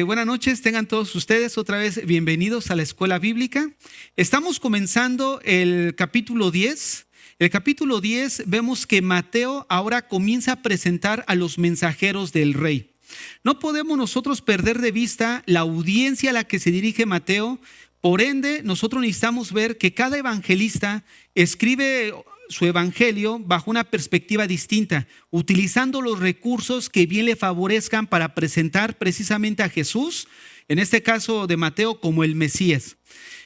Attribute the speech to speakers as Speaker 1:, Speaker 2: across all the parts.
Speaker 1: Buenas noches, tengan todos ustedes otra vez bienvenidos a la Escuela Bíblica. Estamos comenzando el capítulo 10. El capítulo 10 vemos que Mateo ahora comienza a presentar a los mensajeros del rey. No podemos nosotros perder de vista la audiencia a la que se dirige Mateo. Por ende, nosotros necesitamos ver que cada evangelista escribe su evangelio bajo una perspectiva distinta, utilizando los recursos que bien le favorezcan para presentar precisamente a Jesús, en este caso de Mateo, como el Mesías,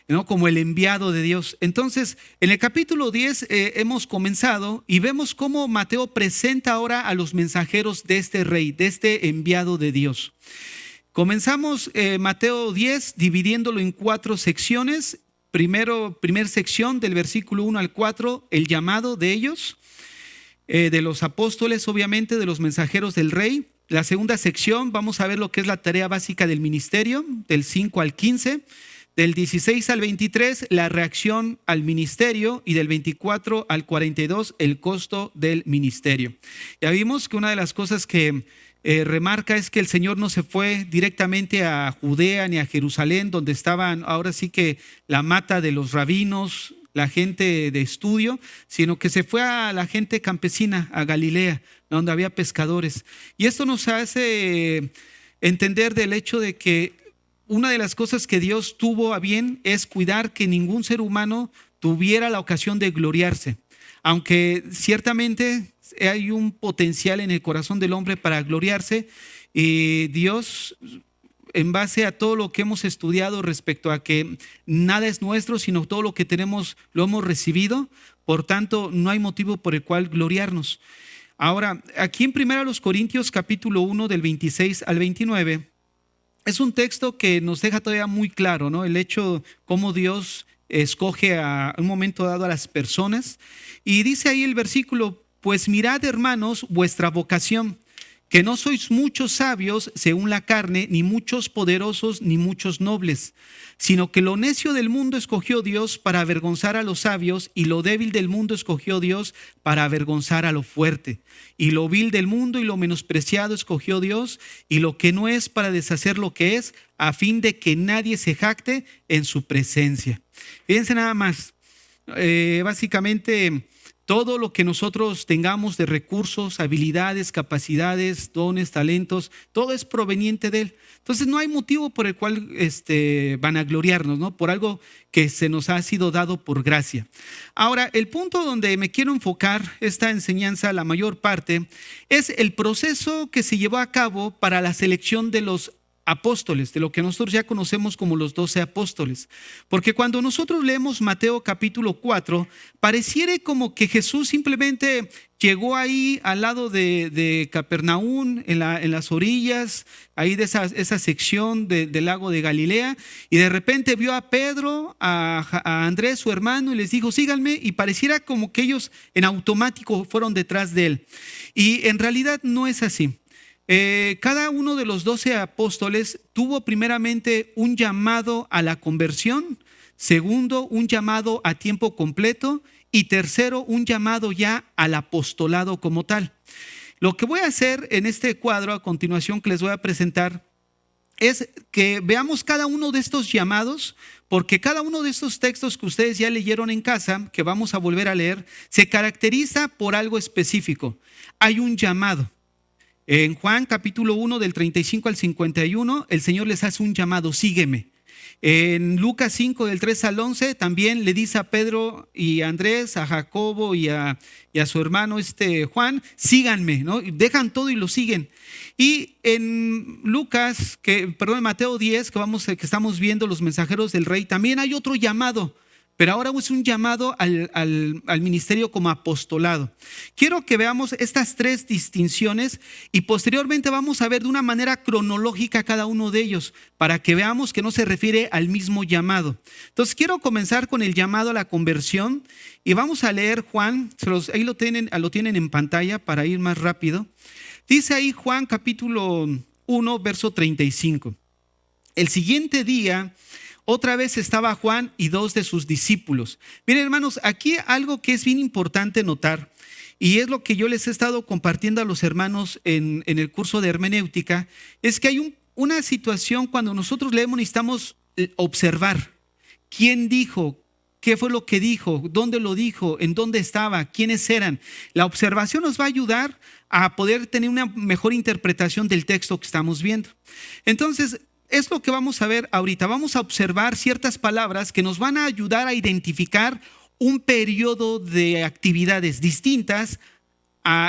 Speaker 1: ¿no? Como el enviado de Dios. Entonces, en el capítulo 10 hemos comenzado y vemos cómo Mateo presenta ahora a los mensajeros de este rey, de este enviado de Dios. Comenzamos Mateo 10 dividiéndolo en 4 secciones. Primera sección del versículo 1 al 4, el llamado de ellos, de los apóstoles, obviamente, de los mensajeros del rey. La segunda sección, vamos a ver lo que es la tarea básica del ministerio, del 5 al 15, del 16 al 23, la reacción al ministerio, y del 24 al 42, el costo del ministerio. Ya vimos que una de las cosas que remarca es que el Señor no se fue directamente a Judea ni a Jerusalén, donde estaban ahora sí que la mata de los rabinos, la gente de estudio, sino que se fue a la gente campesina, a Galilea, donde había pescadores. Y esto nos hace entender del hecho de que una de las cosas que Dios tuvo a bien es cuidar que ningún ser humano tuviera la ocasión de gloriarse. Aunque ciertamente hay un potencial en el corazón del hombre para gloriarse, y Dios, en base a todo lo que hemos estudiado respecto a que nada es nuestro, sino todo lo que tenemos lo hemos recibido, por tanto no hay motivo por el cual gloriarnos. Ahora, aquí en 1 Corintios capítulo 1 del 26 al 29, es un texto que nos deja todavía muy claro, ¿no? El hecho cómo Dios escoge a un momento dado a las personas. Y dice ahí el versículo: pues mirad, hermanos, vuestra vocación, que no sois muchos sabios según la carne, ni muchos poderosos, ni muchos nobles, sino que lo necio del mundo escogió Dios para avergonzar a los sabios, y lo débil del mundo escogió Dios para avergonzar a lo fuerte, y lo vil del mundo y lo menospreciado escogió Dios, y lo que no es para deshacer lo que es, a fin de que nadie se jacte en su presencia. Fíjense nada más, básicamente todo lo que nosotros tengamos de recursos, habilidades, capacidades, dones, talentos, todo es proveniente de Él. Entonces no hay motivo por el cual vanagloriarnos, ¿no? Por algo que se nos ha sido dado por gracia. Ahora, el punto donde me quiero enfocar esta enseñanza, la mayor parte, es el proceso que se llevó a cabo para la selección de los apóstoles, de lo que nosotros ya conocemos como los 12 apóstoles. Porque cuando nosotros leemos Mateo capítulo 4, pareciera como que Jesús simplemente llegó ahí al lado de Capernaum, en las orillas, ahí de esa sección del lago de Galilea, y de repente vio a Pedro, a Andrés, su hermano, y les dijo: síganme, y pareciera como que ellos en automático fueron detrás de él. Y en realidad no es así. Cada uno de los 12 apóstoles tuvo primeramente un llamado a la conversión, segundo un llamado a tiempo completo, y tercero un llamado ya al apostolado como tal. Lo que voy a hacer en este cuadro a continuación que les voy a presentar es que veamos cada uno de estos llamados, porque cada uno de estos textos que ustedes ya leyeron en casa, que vamos a volver a leer, se caracteriza por algo específico. Hay un llamado. En Juan capítulo 1 del 35 al 51, el Señor les hace un llamado: sígueme. En Lucas 5 del 3 al 11 también le dice a Pedro y a Andrés, a Jacobo y a su hermano Juan: síganme, ¿no? Dejan todo y lo siguen. Y en Mateo 10, que estamos viendo los mensajeros del rey, también hay otro llamado. Pero ahora es un llamado al ministerio como apostolado. Quiero que veamos estas 3 distinciones y posteriormente vamos a ver de una manera cronológica cada uno de ellos, para que veamos que no se refiere al mismo llamado. Entonces quiero comenzar con el llamado a la conversión y vamos a leer Juan, ahí lo tienen en pantalla para ir más rápido. Dice ahí Juan capítulo 1, verso 35. El siguiente día, otra vez estaba Juan y 2 de sus discípulos. Miren, hermanos, aquí algo que es bien importante notar, y es lo que yo les he estado compartiendo a los hermanos en el curso de hermenéutica, es que hay una situación cuando nosotros leemos necesitamos observar quién dijo, qué fue lo que dijo, dónde lo dijo, en dónde estaba, quiénes eran. La observación nos va a ayudar a poder tener una mejor interpretación del texto que estamos viendo. Entonces, es lo que vamos a ver ahorita. Vamos a observar ciertas palabras que nos van a ayudar a identificar un periodo de actividades distintas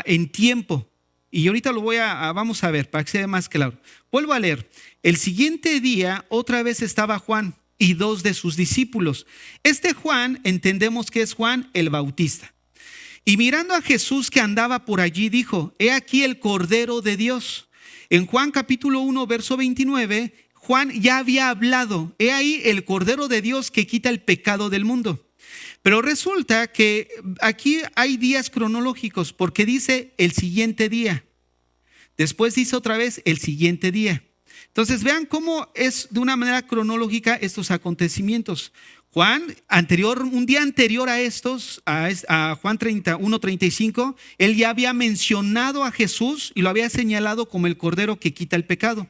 Speaker 1: en tiempo. Y ahorita vamos a ver para que sea más claro. Vuelvo a leer. El siguiente día otra vez estaba Juan y 2 de sus discípulos. Este Juan entendemos que es Juan el Bautista. Y mirando a Jesús que andaba por allí, dijo: he aquí el Cordero de Dios. En Juan capítulo 1, verso 29, Juan ya había hablado: he ahí el Cordero de Dios que quita el pecado del mundo. Pero resulta que aquí hay días cronológicos, porque dice el siguiente día. Después dice otra vez el siguiente día. Entonces vean cómo es de una manera cronológica estos acontecimientos. Juan, un día anterior a estos, a Juan 1:35, él ya había mencionado a Jesús y lo había señalado como el Cordero que quita el pecado.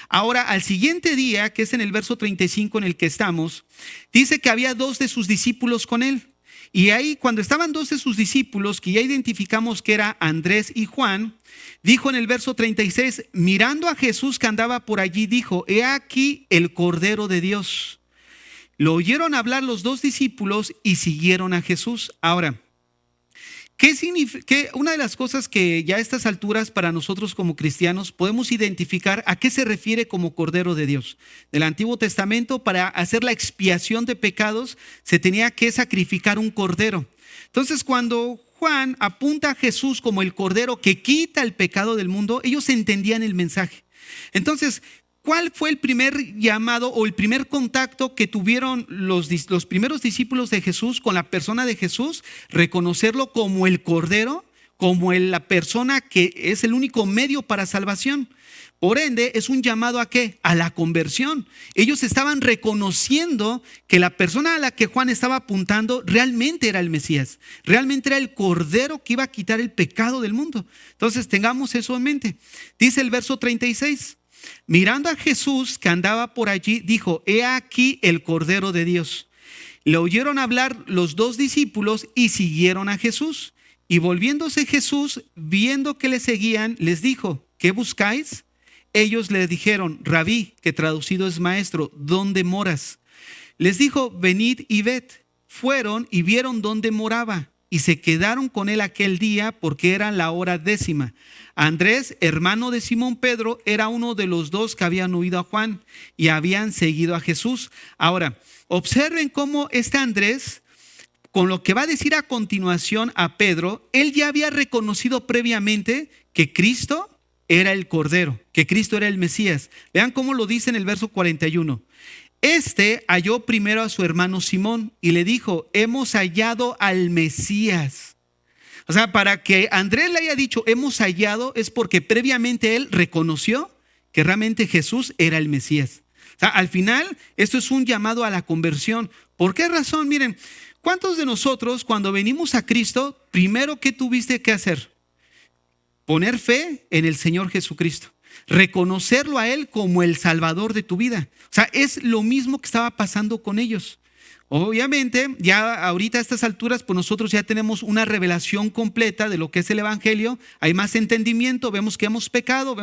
Speaker 1: Ahora, al siguiente día, que es en el verso 35 en el que estamos, dice que había 2 de sus discípulos con él. Y ahí, cuando estaban 2 de sus discípulos, que ya identificamos que era Andrés y Juan, dijo en el verso 36, mirando a Jesús que andaba por allí, dijo: he aquí el Cordero de Dios. Lo oyeron hablar los 2 discípulos y siguieron a Jesús. Ahora, ¿qué significa? Una de las cosas que ya a estas alturas para nosotros como cristianos podemos identificar a qué se refiere como Cordero de Dios. Del Antiguo Testamento, para hacer la expiación de pecados se tenía que sacrificar un cordero. Entonces, cuando Juan apunta a Jesús como el Cordero que quita el pecado del mundo, ellos entendían el mensaje. Entonces, ¿cuál fue el primer llamado o el primer contacto que tuvieron los primeros discípulos de Jesús con la persona de Jesús? Reconocerlo como el Cordero, como la persona que es el único medio para salvación. Por ende, es un llamado ¿a qué? A la conversión. Ellos estaban reconociendo que la persona a la que Juan estaba apuntando realmente era el Mesías, realmente era el Cordero que iba a quitar el pecado del mundo. Entonces, tengamos eso en mente. Dice el verso 36. Mirando a Jesús que andaba por allí, dijo: he aquí el Cordero de Dios. Le oyeron hablar los 2 discípulos y siguieron a Jesús. Y volviéndose Jesús, viendo que le seguían, les dijo: ¿qué buscáis? Ellos le dijeron: Rabí, que traducido es maestro, ¿dónde moras? Les dijo: venid y ved. Fueron y vieron dónde moraba y se quedaron con él aquel día, porque era la hora 10:00. Andrés, hermano de Simón Pedro, era uno de los 2 que habían oído a Juan y habían seguido a Jesús. Ahora, observen cómo Andrés, con lo que va a decir a continuación a Pedro, él ya había reconocido previamente que Cristo era el Cordero, que Cristo era el Mesías. Vean cómo lo dice en el verso 41. Halló primero a su hermano Simón y le dijo: hemos hallado al Mesías. O sea, para que Andrés le haya dicho hemos hallado, es porque previamente él reconoció que realmente Jesús era el Mesías. O sea, al final, esto es un llamado a la conversión. ¿Por qué razón? Miren, ¿cuántos de nosotros cuando venimos a Cristo, primero qué tuviste que hacer? Poner fe en el Señor Jesucristo. Reconocerlo a Él como el Salvador de tu vida. O sea, es lo mismo que estaba pasando con ellos. Obviamente, ya ahorita a estas alturas, pues nosotros ya tenemos una revelación completa de lo que es el Evangelio. Hay más entendimiento, vemos que hemos pecado,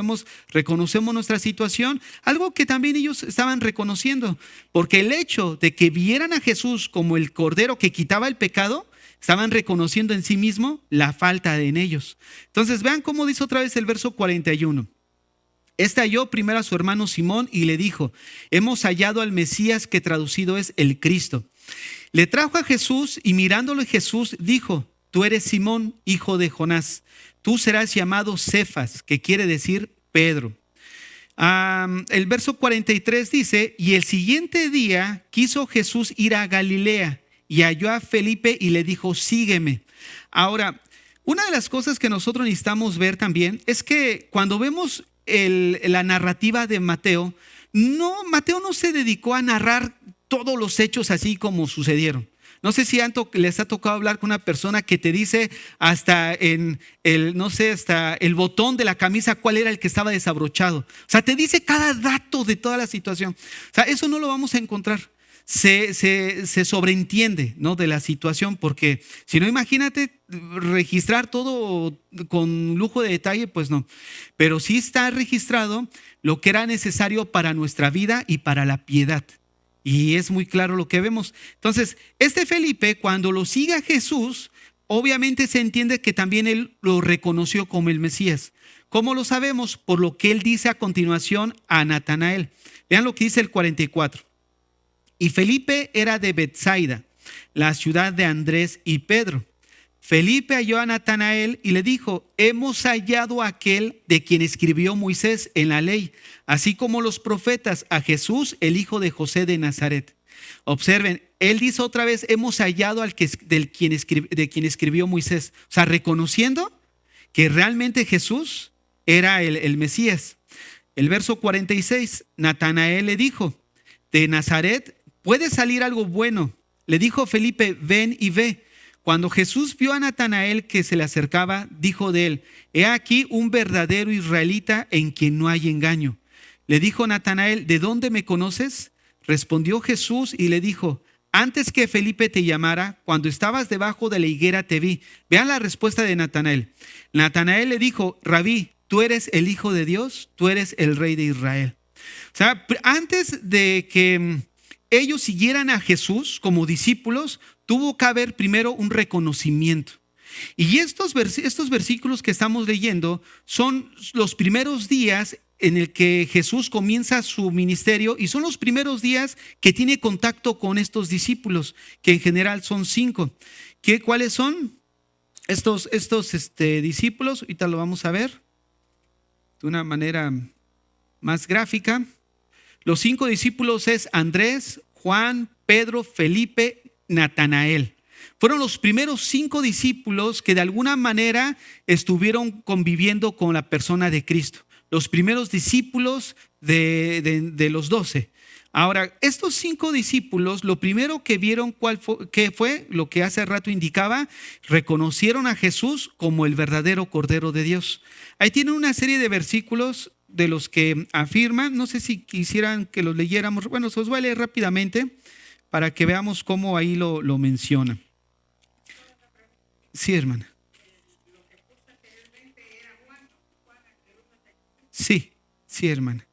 Speaker 1: reconocemos nuestra situación. Algo que también ellos estaban reconociendo. Porque el hecho de que vieran a Jesús como el Cordero que quitaba el pecado, estaban reconociendo en sí mismo la falta en ellos. Entonces, vean cómo dice otra vez el verso 41. Halló primero a su hermano Simón y le dijo: hemos hallado al Mesías, que traducido es el Cristo. Le trajo a Jesús y mirándolo Jesús dijo: tú eres Simón, hijo de Jonás. Tú serás llamado Cefas, que quiere decir Pedro. El verso 43 dice: y el siguiente día quiso Jesús ir a Galilea y halló a Felipe y le dijo: sígueme. Ahora, una de las cosas que nosotros necesitamos ver también es que cuando vemos la narrativa de Mateo no se dedicó a narrar todos los hechos así como sucedieron. No sé si les ha tocado hablar con una persona que te dice hasta hasta el botón de la camisa cuál era el que estaba desabrochado. O sea, te dice cada dato de toda la situación. O sea, eso no lo vamos a encontrar. Se sobreentiende, ¿no?, de la situación, porque si no, imagínate registrar todo con lujo de detalle, pues no. Pero sí está registrado lo que era necesario para nuestra vida y para la piedad. Y es muy claro lo que vemos. Entonces, este Felipe, cuando lo sigue a Jesús, obviamente se entiende que también él lo reconoció como el Mesías. ¿Cómo lo sabemos? Por lo que él dice a continuación a Natanael. Vean lo que dice el 44. Y Felipe era de Betsaida, la ciudad de Andrés y Pedro. Felipe halló a Natanael y le dijo: hemos hallado a aquel de quien escribió Moisés en la ley, así como los profetas, a Jesús, el hijo de José de Nazaret. Observen, él dice otra vez: hemos hallado de quien escribió Moisés. O sea, reconociendo que realmente Jesús era el Mesías. El verso 46, Natanael le dijo: de Nazaret puede salir algo bueno. Le dijo Felipe: ven y ve. Cuando Jesús vio a Natanael que se le acercaba, dijo de él: he aquí un verdadero israelita en quien no hay engaño. Le dijo Natanael: ¿de dónde me conoces? Respondió Jesús y le dijo: antes que Felipe te llamara, cuando estabas debajo de la higuera te vi. Vean la respuesta de Natanael. Natanael le dijo: Rabí, ¿tú eres el Hijo de Dios? ¿Tú eres el Rey de Israel? O sea, antes de que ellos siguieran a Jesús como discípulos, tuvo que haber primero un reconocimiento. Y estos versículos que estamos leyendo son los primeros días en el que Jesús comienza su ministerio, y son los primeros días que tiene contacto con estos discípulos, que en general son 5. ¿Cuáles son estos discípulos? Ahorita lo vamos a ver de una manera más gráfica. Los 5 discípulos es Andrés, Juan, Pedro, Felipe, Natanael. Fueron los primeros 5 discípulos que de alguna manera estuvieron conviviendo con la persona de Cristo. Los primeros discípulos de los 12. Ahora, estos 5 discípulos, lo primero que vieron, ¿qué fue? Lo que hace rato indicaba: reconocieron a Jesús como el verdadero Cordero de Dios. Ahí tienen una serie de versículos de los que afirman. No sé si quisieran que los leyéramos. Bueno, se los voy a leer rápidamente para que veamos cómo ahí lo menciona. Sí, hermana. Sí, hermana.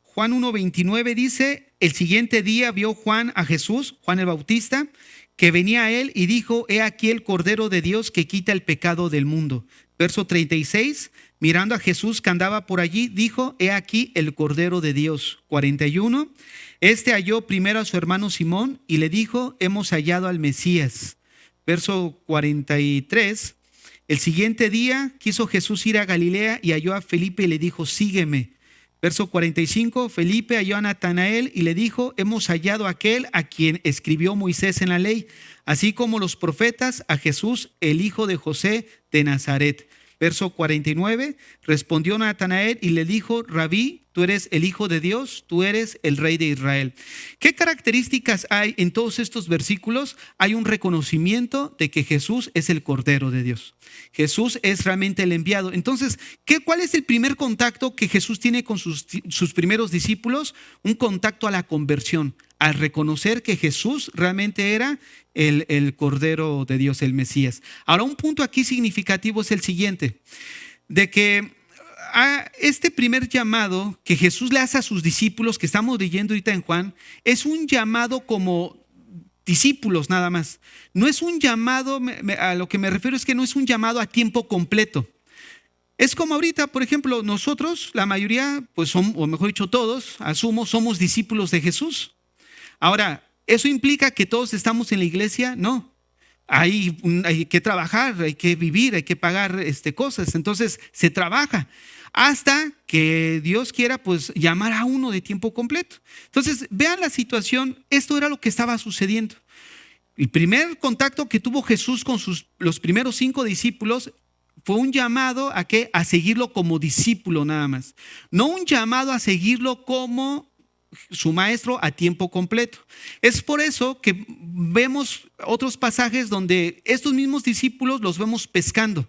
Speaker 1: Juan 1:29 dice: el siguiente día vio Juan a Jesús, Juan el Bautista, que venía a él y dijo: he aquí el Cordero de Dios que quita el pecado del mundo. Verso 36, mirando a Jesús que andaba por allí, dijo: he aquí el Cordero de Dios. 41, este halló primero a su hermano Simón y le dijo: hemos hallado al Mesías. Verso 43, el siguiente día quiso Jesús ir a Galilea y halló a Felipe y le dijo: sígueme. Verso 45, Felipe halló a Natanael y le dijo: hemos hallado a aquel a quien escribió Moisés en la ley, así como los profetas, a Jesús, el hijo de José de Nazaret. Verso 49, respondió Natanael y le dijo: Rabí, tú eres el Hijo de Dios, tú eres el Rey de Israel. ¿Qué características hay en todos estos versículos? Hay un reconocimiento de que Jesús es el Cordero de Dios. Jesús es realmente el enviado. Entonces, ¿cuál es el primer contacto que Jesús tiene con sus primeros discípulos? Un contacto a la conversión, al reconocer que Jesús realmente era el Cordero de Dios, el Mesías. Ahora, un punto aquí significativo es el siguiente: de que este primer llamado que Jesús le hace a sus discípulos, que estamos leyendo ahorita en Juan, es un llamado como discípulos nada más. No es un llamado, a lo que me refiero es que no es un llamado a tiempo completo. Es como ahorita, por ejemplo, nosotros, la mayoría, pues somos, o mejor dicho todos, somos discípulos de Jesús. Ahora, ¿eso implica que todos estamos en la iglesia? No. Hay que trabajar, hay que vivir, hay que pagar cosas. Entonces se trabaja hasta que Dios quiera, pues, llamar a uno de tiempo completo. Entonces, vean la situación. Esto era lo que estaba sucediendo. El primer contacto que tuvo Jesús con los primeros 5 discípulos fue un llamado a seguirlo como discípulo nada más. No un llamado a seguirlo como su maestro a tiempo completo. Es por eso que vemos otros pasajes donde estos mismos discípulos los vemos pescando.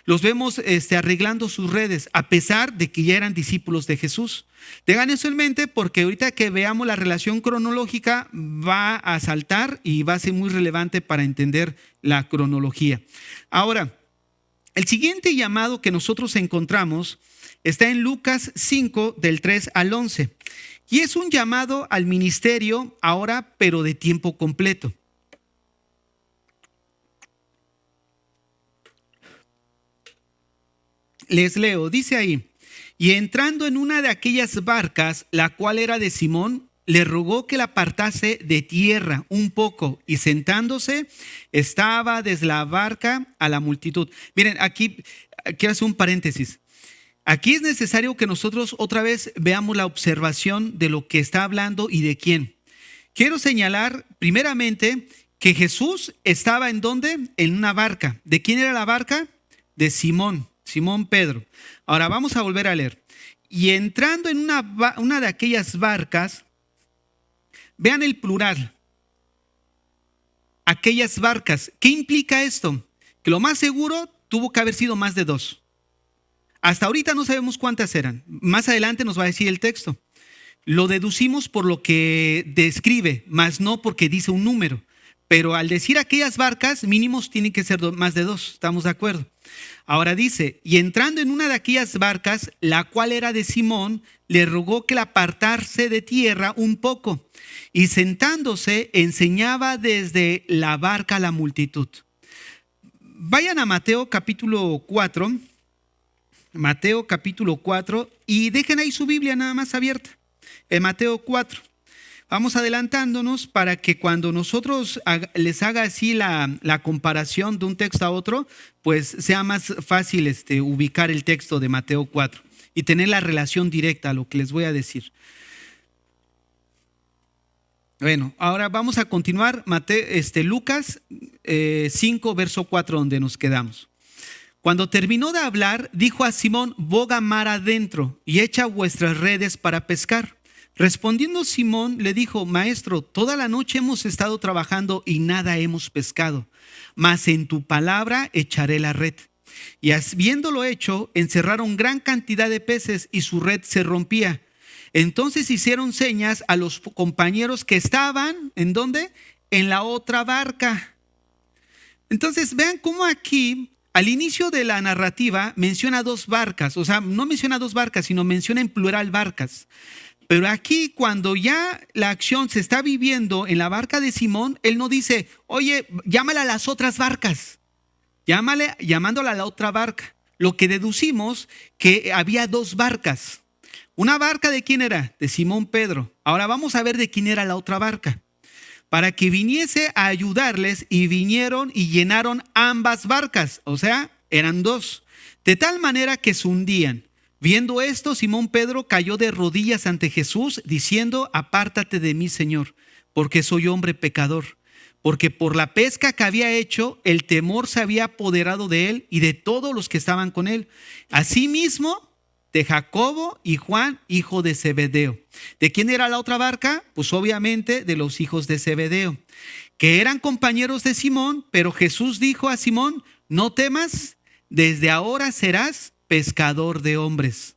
Speaker 1: Los vemos arreglando sus redes, a pesar de que ya eran discípulos de Jesús. Tengan eso en mente porque ahorita que veamos la relación cronológica va a saltar y va a ser muy relevante para entender la cronología. Ahora, el siguiente llamado que nosotros encontramos está en Lucas 5, del 3 al 11. Y es un llamado al ministerio ahora, pero de tiempo completo. Les leo, dice ahí: y entrando en una de aquellas barcas, la cual era de Simón, le rogó que la apartase de tierra un poco, y sentándose, estaba desde la barca a la multitud. Miren, aquí quiero hacer un paréntesis. Aquí es necesario que nosotros otra vez veamos la observación de lo que está hablando y de quién. Quiero señalar primeramente que Jesús estaba ¿en dónde? En una barca. ¿De quién era la barca? De Simón Pedro. Ahora vamos a volver a leer. Y entrando en una de aquellas barcas, vean el plural. Aquellas barcas. ¿Qué implica esto? Que lo más seguro tuvo que haber sido más de dos. Hasta ahorita no sabemos cuántas eran. Más adelante nos va a decir el texto. Lo deducimos por lo que describe, más no porque dice un número. Pero al decir aquellas barcas, mínimos tienen que ser más de dos. ¿Estamos de acuerdo? Ahora dice, y entrando en una de aquellas barcas, la cual era de Simón, le rogó que la apartase de tierra un poco. Y sentándose, enseñaba desde la barca a la multitud. Vayan a Mateo capítulo 4. Mateo capítulo 4 y dejen ahí su Biblia nada más abierta. En Mateo 4. Vamos adelantándonos para que cuando nosotros les haga así la comparación de un texto a otro, pues sea más fácil ubicar el texto de Mateo 4 y tener la relación directa a lo que les voy a decir. Bueno, ahora vamos a continuar Lucas 5, verso 4, donde nos quedamos. Cuando terminó de hablar, dijo a Simón: boga mar adentro y echa vuestras redes para pescar. Respondiendo Simón, le dijo: Maestro, toda la noche hemos estado trabajando y nada hemos pescado, mas en tu palabra echaré la red. Y habiéndolo hecho, encerraron gran cantidad de peces y su red se rompía. Entonces hicieron señas a los compañeros que estaban, ¿en dónde? En la otra barca. Entonces vean cómo aquí, al inicio de la narrativa, menciona dos barcas. O sea, no menciona dos barcas, sino menciona en plural barcas. Pero aquí, cuando ya la acción se está viviendo en la barca de Simón, él no dice: oye, llámala a las otras barcas. Llamándola a la otra barca. Lo que deducimos que había dos barcas. Una barca, ¿de quién era? De Simón Pedro. Ahora vamos a ver de quién era la otra barca. Para que viniese a ayudarles, y vinieron y llenaron ambas barcas. O sea, eran dos. De tal manera que se hundían. Viendo esto, Simón Pedro cayó de rodillas ante Jesús, diciendo: apártate de mí, Señor, porque soy hombre pecador. Porque por la pesca que había hecho, el temor se había apoderado de él y de todos los que estaban con él. Asimismo, de Jacobo y Juan, hijo de Zebedeo. ¿De quién era la otra barca? Pues obviamente de los hijos de Zebedeo, que eran compañeros de Simón. Pero Jesús dijo a Simón: no temas, desde ahora serás pescador de hombres.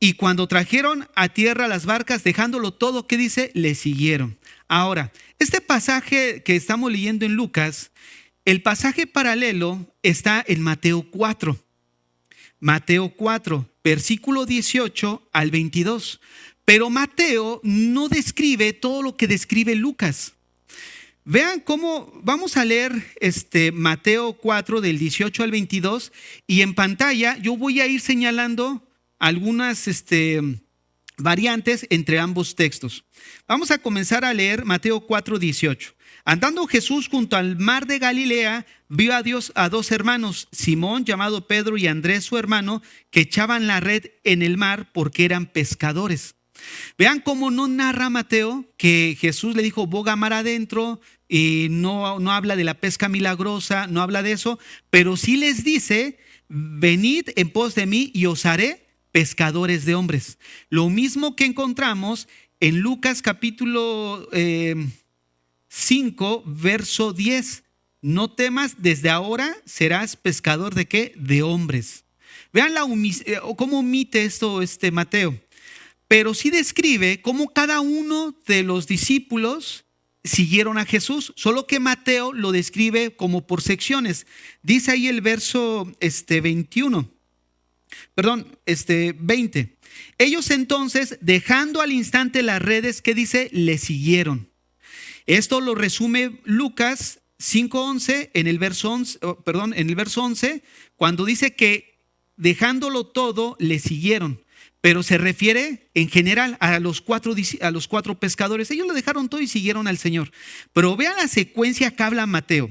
Speaker 1: Y cuando trajeron a tierra las barcas, dejándolo todo, ¿qué dice? Le siguieron. Ahora, este pasaje que estamos leyendo en Lucas, el pasaje paralelo está en Mateo 4. Mateo 4, versículo 18 al 22. Pero Mateo no describe todo lo que describe Lucas. Vean cómo, vamos a leer Mateo 4 del 18 al 22, y en pantalla yo voy a ir señalando algunas variantes entre ambos textos. Vamos a comenzar a leer Mateo 4, 18. Andando Jesús junto al mar de Galilea, vio a dos hermanos, Simón llamado Pedro y Andrés su hermano, que echaban la red en el mar porque eran pescadores. Vean cómo no narra Mateo que Jesús le dijo: boga mar adentro, y no habla de la pesca milagrosa, no habla de eso, pero sí les dice: venid en pos de mí y os haré pescadores de hombres. Lo mismo que encontramos en Lucas capítulo 5, verso 10. No temas, desde ahora serás pescador ¿de qué? De hombres. Vean cómo omite esto Mateo. Pero sí describe cómo cada uno de los discípulos siguieron a Jesús, solo que Mateo lo describe como por secciones. Dice ahí el verso 20. Ellos entonces, dejando al instante las redes, ¿qué dice? Le siguieron. Esto lo resume Lucas 5:11 en el verso 11, cuando dice que dejándolo todo le siguieron. Pero se refiere en general a los cuatro pescadores. Ellos lo dejaron todo y siguieron al Señor. Pero vean la secuencia que habla Mateo.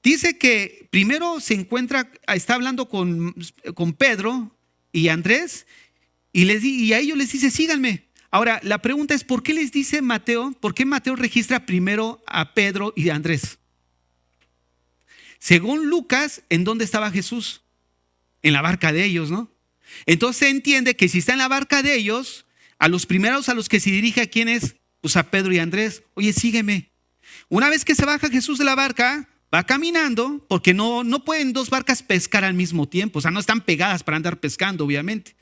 Speaker 1: Dice que primero está hablando con Pedro y Andrés y a ellos les dice, síganme. Ahora, la pregunta es, ¿por qué les dice Mateo? ¿Por qué Mateo registra primero a Pedro y a Andrés? Según Lucas, ¿en dónde estaba Jesús? En la barca de ellos, ¿no? Entonces se entiende que si está en la barca de ellos, a los primeros a los que se dirige, ¿a quién es? Pues a Pedro y a Andrés. Oye, sígueme. Una vez que se baja Jesús de la barca, va caminando, porque no pueden dos barcas pescar al mismo tiempo. O sea, no están pegadas para andar pescando, obviamente.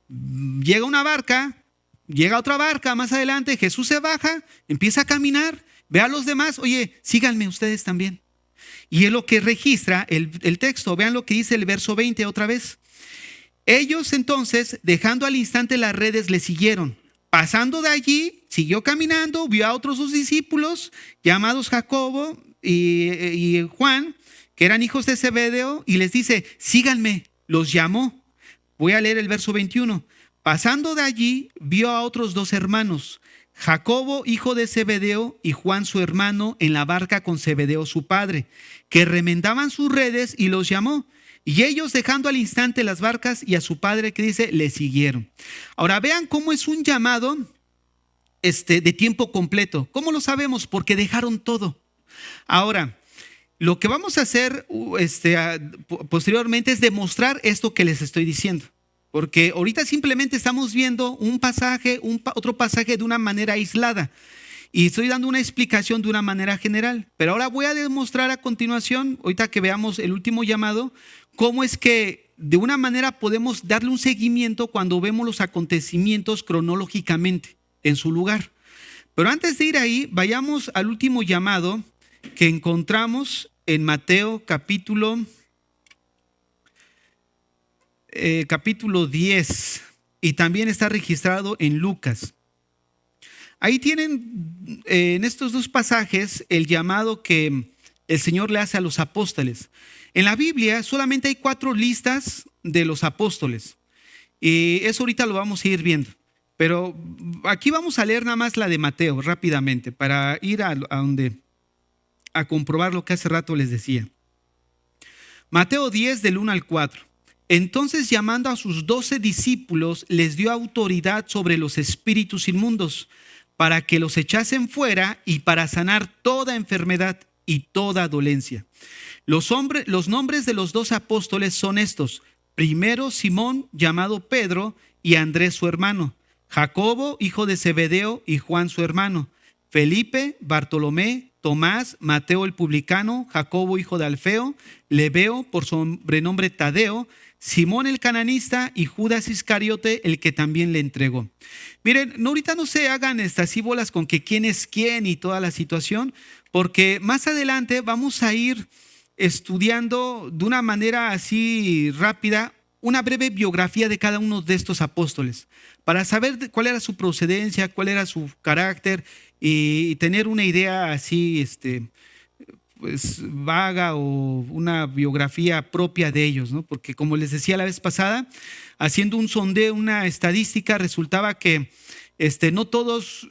Speaker 1: Llega una barca, llega otra barca más adelante, Jesús se baja, empieza a caminar, ve a los demás, oye, síganme ustedes también. Y es lo que registra el texto. Vean lo que dice el verso 20 otra vez. Ellos entonces, dejando al instante las redes, le siguieron. Pasando de allí, siguió caminando, vio a otros dos discípulos llamados Jacobo y Juan, que eran hijos de Zebedeo, y les dice, síganme, los llamó. Voy a leer el verso 21. Pasando de allí, vio a otros dos hermanos, Jacobo, hijo de Zebedeo, y Juan, su hermano, en la barca con Zebedeo, su padre, que remendaban sus redes, y los llamó. Y ellos, dejando al instante las barcas y a su padre, que dice, le siguieron. Ahora vean cómo es un llamado de tiempo completo. ¿Cómo lo sabemos? Porque dejaron todo. Ahora, lo que vamos a hacer posteriormente es demostrar esto que les estoy diciendo. Porque ahorita simplemente estamos viendo un pasaje, otro pasaje de una manera aislada. Y estoy dando una explicación de una manera general. Pero ahora voy a demostrar a continuación, ahorita que veamos el último llamado, cómo es que de una manera podemos darle un seguimiento cuando vemos los acontecimientos cronológicamente en su lugar. Pero antes de ir ahí, vayamos al último llamado que encontramos en Mateo capítulo 10 y también está registrado en Lucas. Ahí tienen en estos dos pasajes el llamado que el Señor le hace a los apóstoles. En la Biblia solamente hay 4 listas de los apóstoles y eso ahorita lo vamos a ir viendo. Pero aquí vamos a leer nada más la de Mateo rápidamente para ir a comprobar lo que hace rato les decía. Mateo 10 del 1 al 4. Entonces, llamando a sus 12 discípulos, les dio autoridad sobre los espíritus inmundos para que los echasen fuera y para sanar toda enfermedad y toda dolencia. Los nombres de los 2 apóstoles son estos: primero Simón, llamado Pedro, y Andrés su hermano, Jacobo, hijo de Zebedeo, y Juan su hermano, Felipe, Bartolomé, Tomás, Mateo el publicano, Jacobo, hijo de Alfeo, Lebeo, por sobrenombre Tadeo, Simón el cananista y Judas Iscariote, el que también le entregó. Miren, ahorita no se hagan estas bolas con que quién es quién y toda la situación, porque más adelante vamos a ir estudiando de una manera así rápida una breve biografía de cada uno de estos apóstoles, para saber cuál era su procedencia, cuál era su carácter y tener una idea así pues vaga o una biografía propia de ellos, ¿no? Porque como les decía la vez pasada, haciendo un sondeo, una estadística, resultaba que no todos,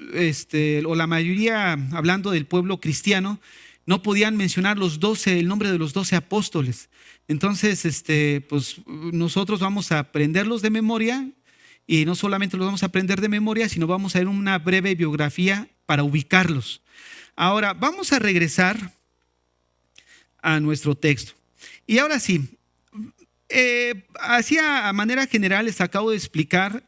Speaker 1: o la mayoría, hablando del pueblo cristiano, no podían mencionar el nombre de los 12 apóstoles. Entonces, pues nosotros vamos a aprenderlos de memoria, y no solamente los vamos a aprender de memoria, sino vamos a ver una breve biografía para ubicarlos. Ahora, vamos a regresar a nuestro texto. Y ahora sí, así a manera general les acabo de explicar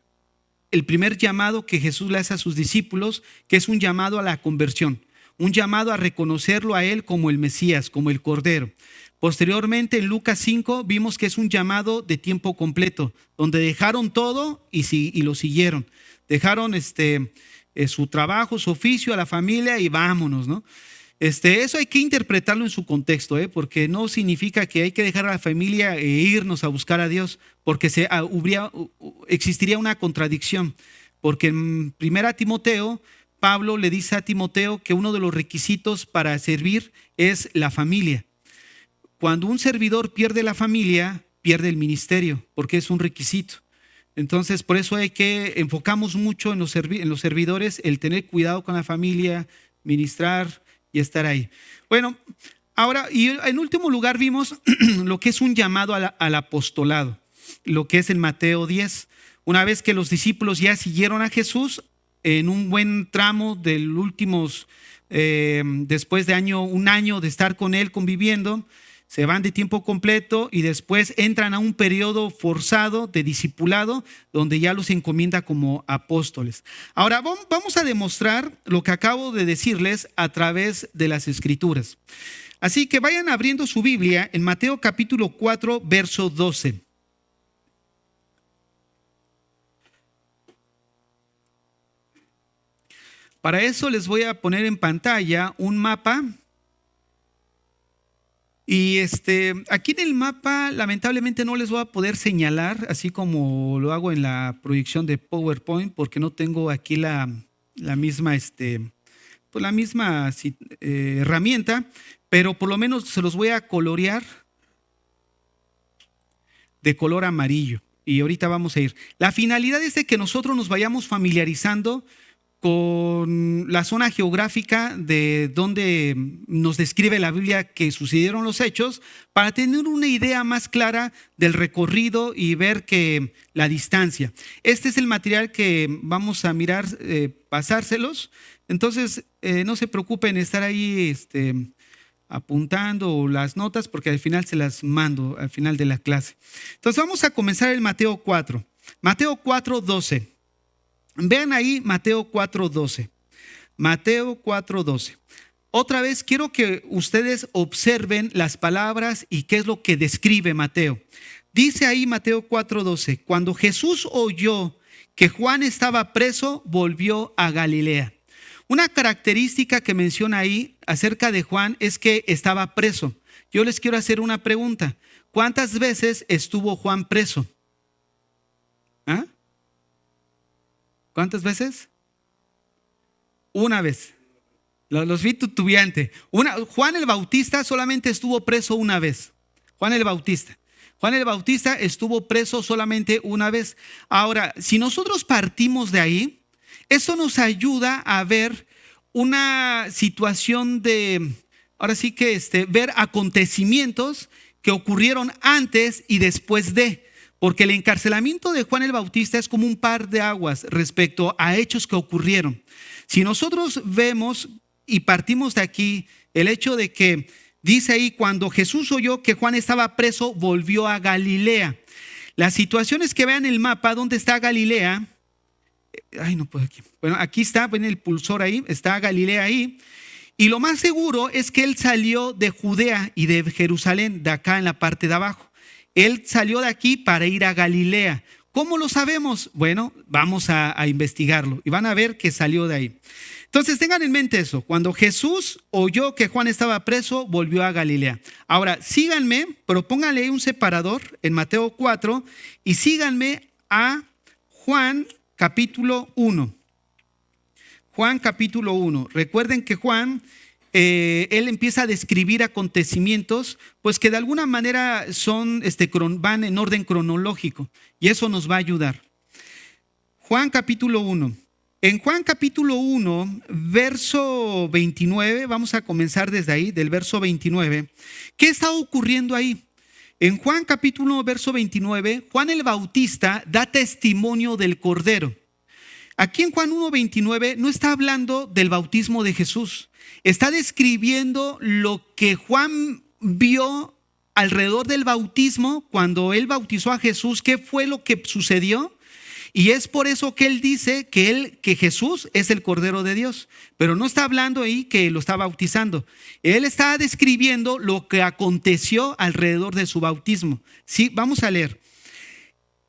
Speaker 1: el primer llamado que Jesús le hace a sus discípulos, que es un llamado a la conversión, un llamado a reconocerlo a Él como el Mesías, como el Cordero. Posteriormente, en Lucas 5, vimos que es un llamado de tiempo completo, donde dejaron todo y lo siguieron. Dejaron su trabajo, su oficio, a la familia y vámonos, ¿no? Eso hay que interpretarlo en su contexto, porque no significa que hay que dejar a la familia e irnos a buscar a Dios, porque existiría una contradicción. Porque en 1 Timoteo, Pablo le dice a Timoteo que uno de los requisitos para servir es la familia. Cuando un servidor pierde la familia, pierde el ministerio, porque es un requisito. Entonces, por eso enfocamos mucho en los servidores, el tener cuidado con la familia, ministrar y estar ahí. Bueno, ahora, y en último lugar vimos lo que es un llamado al apostolado, lo que es en Mateo 10. Una vez que los discípulos ya siguieron a Jesús, en un buen tramo del últimos, después de un año de estar con Él conviviendo, se van de tiempo completo y después entran a un periodo forzado de discipulado donde ya los encomienda como apóstoles. Ahora vamos a demostrar lo que acabo de decirles a través de las Escrituras. Así que vayan abriendo su Biblia en Mateo capítulo 4, verso 12. Para eso les voy a poner en pantalla un mapa. Y aquí en el mapa lamentablemente no les voy a poder señalar, así como lo hago en la proyección de PowerPoint, porque no tengo aquí la misma, herramienta, pero por lo menos se los voy a colorear de color amarillo. Y ahorita vamos a ir. La finalidad es de que nosotros nos vayamos familiarizando con la zona geográfica de donde nos describe la Biblia que sucedieron los hechos, para tener una idea más clara del recorrido y ver que la distancia. Este es el material que vamos a mirar, pasárselos. Entonces, no se preocupen estar ahí apuntando las notas, porque al final se las mando al final de la clase. Entonces, vamos a comenzar el Mateo 4. Mateo 4, 12. Vean ahí Mateo 4:12. Mateo 4:12. Otra vez quiero que ustedes observen las palabras y qué es lo que describe Mateo. Dice ahí Mateo 4:12: cuando Jesús oyó que Juan estaba preso, volvió a Galilea. Una característica que menciona ahí acerca de Juan es que estaba preso. Yo les quiero hacer una pregunta. ¿Cuántas veces estuvo Juan preso? ¿Ah? ¿Cuántas veces? Una vez. Los vi titubeante. Juan el Bautista solamente estuvo preso una vez. Juan el Bautista estuvo preso solamente una vez. Ahora, si nosotros partimos de ahí, eso nos ayuda a ver una situación ahora sí que ver acontecimientos que ocurrieron antes y después de. Porque el encarcelamiento de Juan el Bautista es como un par de aguas respecto a hechos que ocurrieron. Si nosotros vemos y partimos de aquí el hecho de que dice ahí, cuando Jesús oyó que Juan estaba preso, volvió a Galilea. Las situaciones que vean el mapa, ¿dónde está Galilea? Ay, no puedo aquí. Bueno, aquí está, ven el pulsor ahí, está Galilea ahí. Y lo más seguro es que él salió de Judea y de Jerusalén, de acá en la parte de abajo. Él salió de aquí para ir a Galilea. ¿Cómo lo sabemos? Bueno, vamos a investigarlo y van a ver que salió de ahí. Entonces tengan en mente eso. Cuando Jesús oyó que Juan estaba preso, volvió a Galilea. Ahora, síganme, pero pónganle un separador en Mateo 4 y síganme a Juan capítulo 1. Juan capítulo 1. Recuerden que Juan, él empieza a describir acontecimientos, pues que de alguna manera van en orden cronológico, y eso nos va a ayudar. Juan capítulo 1. En Juan capítulo 1, verso 29, vamos a comenzar desde ahí, del verso 29. ¿Qué está ocurriendo ahí? En Juan capítulo 1, verso 29, Juan el Bautista da testimonio del Cordero. Aquí en Juan 1:29 no está hablando del bautismo de Jesús. Está describiendo lo que Juan vio alrededor del bautismo, cuando él bautizó a Jesús, ¿qué fue lo que sucedió? Y es por eso que él dice que Jesús es el Cordero de Dios, pero no está hablando ahí que lo está bautizando. Él está describiendo lo que aconteció alrededor de su bautismo. Sí, vamos a leer.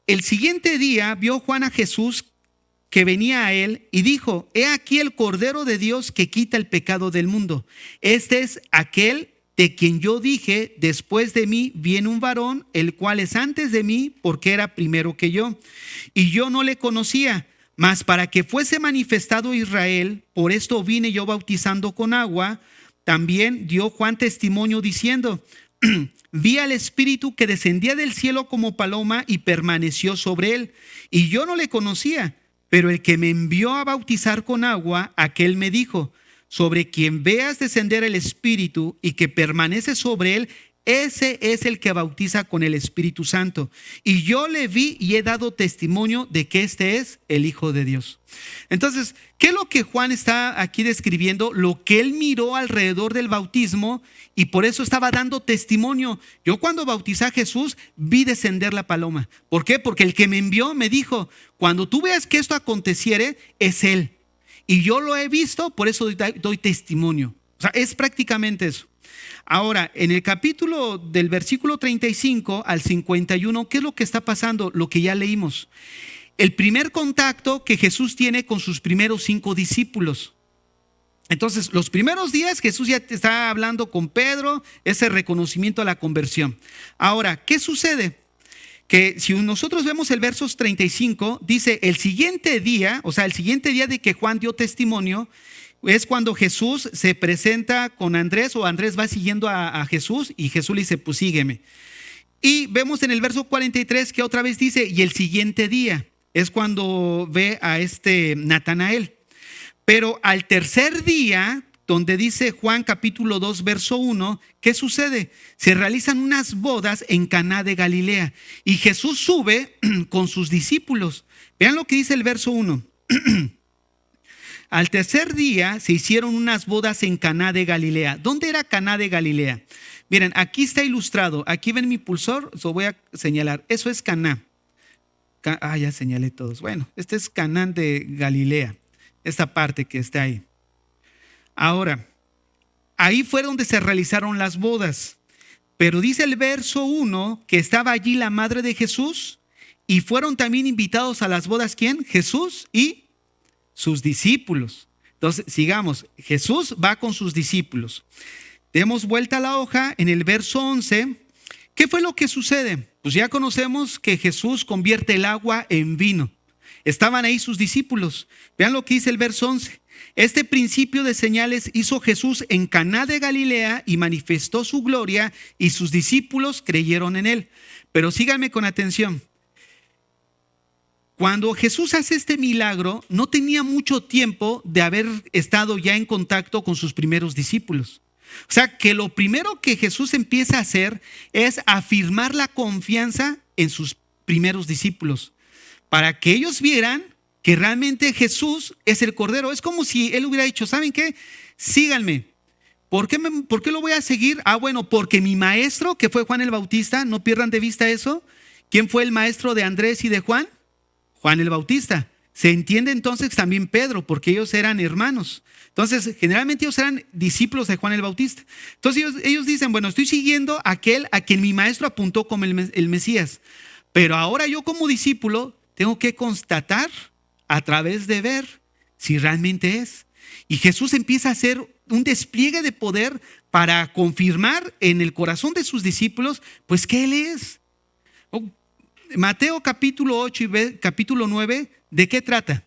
Speaker 1: El siguiente día vio Juan a Jesús que venía a él y dijo: he aquí el Cordero de Dios que quita el pecado del mundo. Este es aquel de quien yo dije: después de mí viene un varón, el cual es antes de mí, porque era primero que yo. Y yo no le conocía, mas para que fuese manifestado Israel, por esto vine yo bautizando con agua. También dio Juan testimonio diciendo: vi al Espíritu que descendía del cielo como paloma y permaneció sobre él. Y yo no le conocía, pero el que me envió a bautizar con agua, aquel me dijo: sobre quien veas descender el Espíritu y que permanece sobre él, ese es el que bautiza con el Espíritu Santo. Y yo le vi y he dado testimonio de que este es el Hijo de Dios. Entonces, ¿qué es lo que Juan está aquí describiendo? Lo que él miró alrededor del bautismo, y por eso estaba dando testimonio. Yo cuando bauticé a Jesús vi descender la paloma. ¿Por qué? Porque el que me envió me dijo: cuando tú veas que esto aconteciere, es él. Y yo lo he visto, por eso doy testimonio. O sea, es prácticamente eso. Ahora, en el capítulo del versículo 35 al 51, ¿qué es lo que está pasando? Lo que ya leímos. El primer contacto que Jesús tiene con sus primeros 5 discípulos. Entonces, los primeros días Jesús ya está hablando con Pedro, ese reconocimiento a la conversión. Ahora, ¿qué sucede? Que si nosotros vemos el verso 35, dice: el siguiente día, o sea, el siguiente día de que Juan dio testimonio, es cuando Jesús se presenta con Andrés, o Andrés va siguiendo a Jesús, y Jesús le dice: pues sígueme. Y vemos en el verso 43 que otra vez dice: y el siguiente día, es cuando ve a Natanael. Pero al tercer día, donde dice Juan capítulo 2 verso 1, ¿qué sucede? Se realizan unas bodas en Caná de Galilea y Jesús sube con sus discípulos. Vean lo que dice el verso 1. Al tercer día se hicieron unas bodas en Caná de Galilea. ¿Dónde era Caná de Galilea? Miren, aquí está ilustrado. Aquí ven mi pulsor, lo voy a señalar. Eso es Caná. Ya señalé todos. Bueno, este es Caná de Galilea. Esta parte que está ahí. Ahora, ahí fue donde se realizaron las bodas. Pero dice el verso 1 que estaba allí la madre de Jesús y fueron también invitados a las bodas, ¿quién? Jesús y sus discípulos. Entonces, sigamos. Jesús va con sus discípulos. Demos vuelta a la hoja en el verso 11. ¿Qué fue lo que sucede? Pues ya conocemos que Jesús convierte el agua en vino. Estaban ahí sus discípulos. Vean lo que dice el verso 11. Este principio de señales hizo Jesús en Caná de Galilea y manifestó su gloria y sus discípulos creyeron en él. Pero síganme con atención. Cuando Jesús hace este milagro, no tenía mucho tiempo de haber estado ya en contacto con sus primeros discípulos. O sea, que lo primero que Jesús empieza a hacer es afirmar la confianza en sus primeros discípulos, para que ellos vieran que realmente Jesús es el Cordero. Es como si él hubiera dicho: ¿saben qué? Síganme. ¿Por qué lo voy a seguir? Bueno, porque mi maestro, que fue Juan el Bautista, no pierdan de vista eso. ¿Quién fue el maestro de Andrés y de Juan? Juan el Bautista. Se entiende entonces también Pedro, porque ellos eran hermanos. Entonces, generalmente ellos eran discípulos de Juan el Bautista. Entonces ellos dicen: bueno, estoy siguiendo a aquel a quien mi maestro apuntó como el Mesías. Pero ahora yo como discípulo tengo que constatar a través de ver si realmente es. Y Jesús empieza a hacer un despliegue de poder para confirmar en el corazón de sus discípulos pues que Él es. Mateo capítulo 8 y capítulo 9, ¿de qué trata?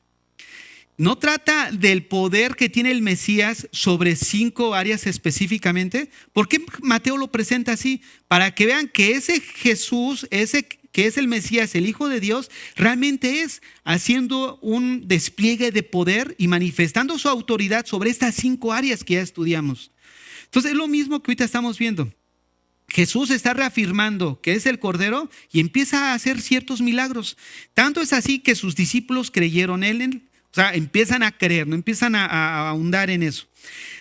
Speaker 1: No trata del poder que tiene el Mesías sobre 5 áreas específicamente. ¿Por qué Mateo lo presenta así? Para que vean que ese Jesús, ese que es el Mesías, el Hijo de Dios, realmente es haciendo un despliegue de poder y manifestando su autoridad sobre estas 5 áreas que ya estudiamos. Entonces es lo mismo que ahorita estamos viendo. Jesús está reafirmando que es el Cordero y empieza a hacer ciertos milagros. Tanto es así que sus discípulos creyeron en él. O sea, empiezan a creer, no empiezan a ahondar en eso.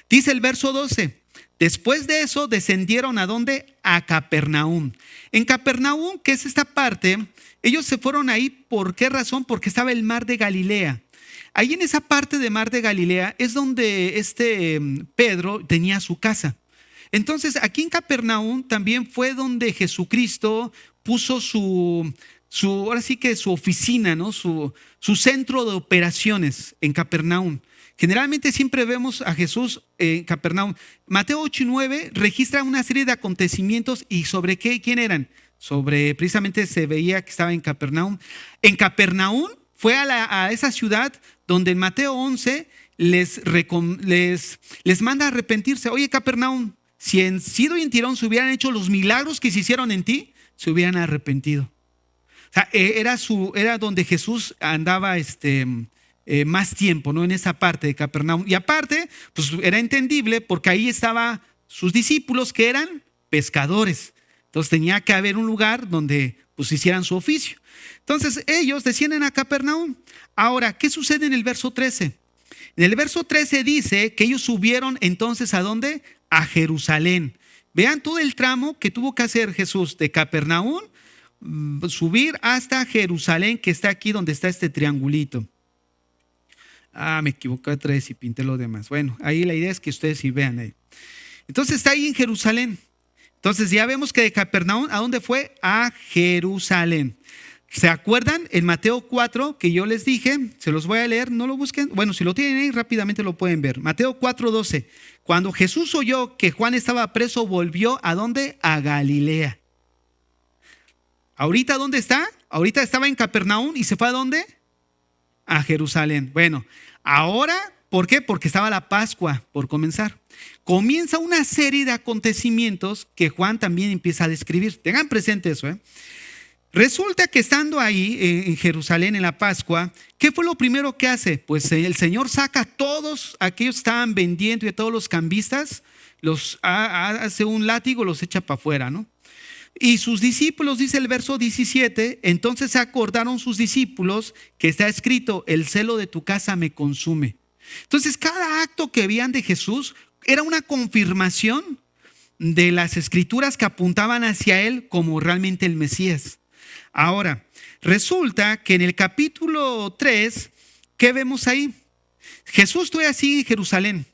Speaker 1: Dice el verso 12: Después de eso descendieron ¿a dónde? A Capernaum. En Capernaum, que es esta parte, ellos se fueron ahí. ¿Por qué razón? Porque estaba el mar de Galilea. Ahí en esa parte de mar de Galilea es donde Pedro tenía su casa. Entonces aquí en Capernaum también fue donde Jesucristo puso ahora sí que su oficina, ¿no? Su centro de operaciones en Capernaum. Generalmente siempre vemos a Jesús en Capernaum. Mateo 8 y 9 registra una serie de acontecimientos. ¿Y sobre quién eran? Precisamente se veía que estaba en Capernaum. En Capernaum fue a esa ciudad donde en Mateo 11 les manda a arrepentirse. Oye, Capernaum, si en Sidón y en Tirón se hubieran hecho los milagros que se hicieron en ti, se hubieran arrepentido. O sea, era donde Jesús andaba más tiempo, ¿no? En esa parte de Capernaum. Y aparte, pues era entendible porque ahí estaban sus discípulos que eran pescadores. Entonces tenía que haber un lugar donde pues hicieran su oficio. Entonces ellos descienden a Capernaum. Ahora, ¿qué sucede en el verso 13? En el verso 13 dice que ellos subieron entonces ¿a dónde? A Jerusalén. Vean todo el tramo que tuvo que hacer Jesús de Capernaum, subir hasta Jerusalén, que está aquí donde está este triangulito. Me equivoqué otra vez y pinté lo demás. Bueno, ahí la idea es que ustedes sí vean ahí. Entonces está ahí en Jerusalén. Entonces ya vemos que de Capernaum, ¿a dónde fue? A Jerusalén. ¿Se acuerdan? En Mateo 4, que yo les dije, se los voy a leer, no lo busquen. Bueno, si lo tienen ahí, rápidamente lo pueden ver. Mateo 4:12. Cuando Jesús oyó que Juan estaba preso, volvió ¿a dónde? A Galilea. ¿Ahorita dónde está? Ahorita estaba en Capernaum y se fue ¿a dónde? A Jerusalén. Bueno, ahora, ¿por qué? Porque estaba la Pascua por comenzar. Comienza una serie de acontecimientos que Juan también empieza a describir. Tengan presente eso, Resulta que estando ahí en Jerusalén en la Pascua, ¿qué fue lo primero que hace? Pues el Señor saca a todos aquellos que estaban vendiendo y a todos los cambistas, hace un látigo, los echa para afuera, ¿no? Y sus discípulos, dice el verso 17, entonces se acordaron sus discípulos que está escrito, el celo de tu casa me consume. Entonces cada acto que veían de Jesús era una confirmación de las escrituras que apuntaban hacia él como realmente el Mesías. Ahora, resulta que en el capítulo 3, ¿qué vemos ahí? Jesús todavía sigue en Jerusalén.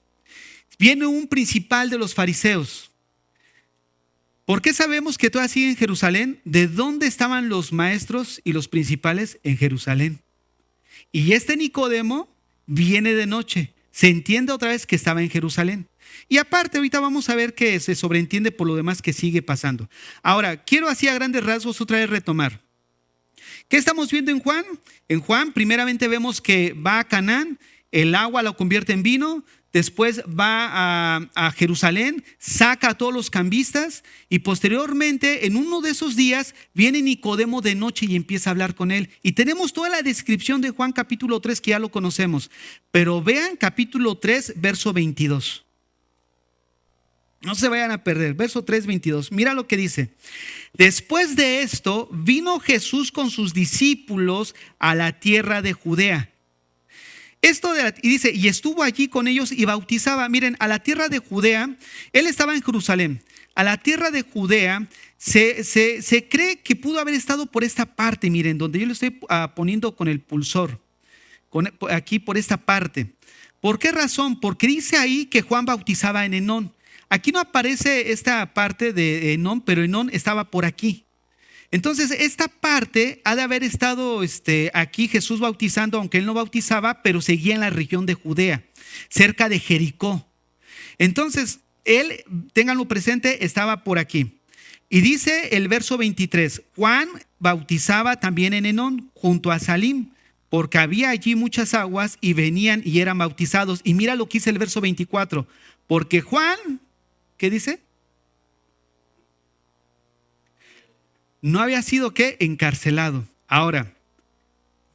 Speaker 1: Viene un principal de los fariseos. ¿Por qué sabemos que todavía sigue en Jerusalén? ¿De dónde estaban los maestros y los principales? En Jerusalén. Y Nicodemo viene de noche. Se entiende otra vez que estaba en Jerusalén. Y aparte, ahorita vamos a ver que se sobreentiende por lo demás que sigue pasando. Ahora, quiero así a grandes rasgos otra vez retomar. ¿Qué estamos viendo en Juan? En Juan, primeramente vemos que va a Canaán, el agua lo convierte en vino. Después va a Jerusalén, saca a todos los cambistas y posteriormente en uno de esos días viene Nicodemo de noche y empieza a hablar con él. Y tenemos toda la descripción de Juan capítulo 3 que ya lo conocemos. Pero vean capítulo 3, verso 22. No se vayan a perder, verso 3, 22. Mira lo que dice. Después de esto vino Jesús con sus discípulos a la tierra de Judea. Y dice, y estuvo allí con ellos y bautizaba. Miren, a la tierra de Judea, él estaba en Jerusalén. A la tierra de Judea se cree que pudo haber estado por esta parte, miren, donde yo le estoy poniendo con el pulsor, aquí por esta parte. ¿Por qué razón? Porque dice ahí que Juan bautizaba en Enón. Aquí no aparece esta parte de Enón, pero Enón estaba por aquí. Entonces, esta parte ha de haber estado aquí Jesús bautizando, aunque él no bautizaba, pero seguía en la región de Judea, cerca de Jericó. Entonces, él, ténganlo presente, estaba por aquí. Y dice el verso 23, Juan bautizaba también en Enón, junto a Salim, porque había allí muchas aguas y venían y eran bautizados. Y mira lo que dice el verso 24, porque Juan, ¿qué dice? No había sido ¿qué? Encarcelado. Ahora,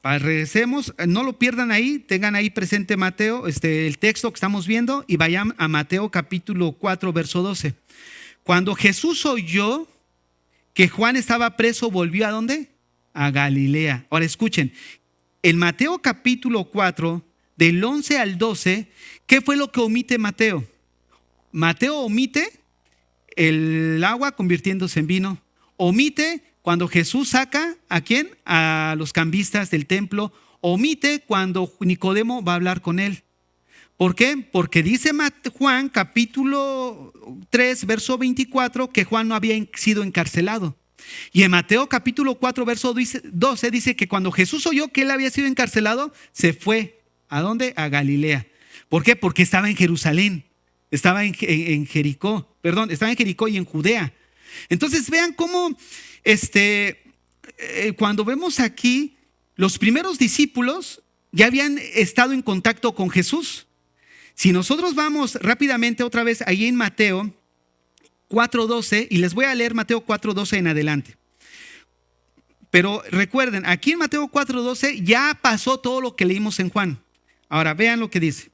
Speaker 1: regresemos, no lo pierdan ahí, tengan ahí presente Mateo, el texto que estamos viendo y vayan a Mateo capítulo 4, verso 12. Cuando Jesús oyó que Juan estaba preso, ¿volvió a dónde? A Galilea. Ahora escuchen, en Mateo capítulo 4, del 11 al 12, ¿qué fue lo que omite Mateo? Mateo omite el agua convirtiéndose en vino. Omite cuando Jesús saca ¿a quién? A los cambistas del templo. Omite cuando Nicodemo va a hablar con él. ¿Por qué? Porque dice Juan capítulo 3, verso 24, que Juan no había sido encarcelado. Y en Mateo capítulo 4, verso 12 dice que cuando Jesús oyó que él había sido encarcelado, se fue. ¿A dónde? A Galilea. ¿Por qué? Porque estaba en Jerusalén, estaba en Jericó, estaba en Jericó y en Judea. Entonces vean cómo cuando vemos aquí, los primeros discípulos ya habían estado en contacto con Jesús. Si nosotros vamos rápidamente otra vez ahí en Mateo 4:12, y les voy a leer Mateo 4:12 en adelante. Pero recuerden, aquí en Mateo 4:12 ya pasó todo lo que leímos en Juan. Ahora vean lo que dice.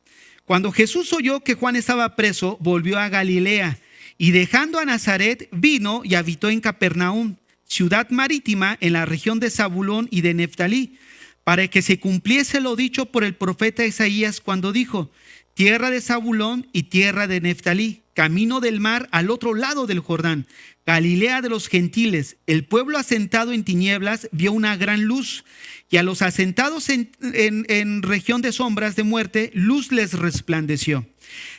Speaker 1: Cuando Jesús oyó que Juan estaba preso, volvió a Galilea y dejando a Nazaret vino y habitó en Capernaum, ciudad marítima en la región de Zabulón y de Neftalí, para que se cumpliese lo dicho por el profeta Isaías cuando dijo: tierra de Zabulón y tierra de Neftalí, camino del mar al otro lado del Jordán, Galilea de los gentiles. El pueblo asentado en tinieblas vio una gran luz, y a los asentados en región de sombras de muerte, luz les resplandeció.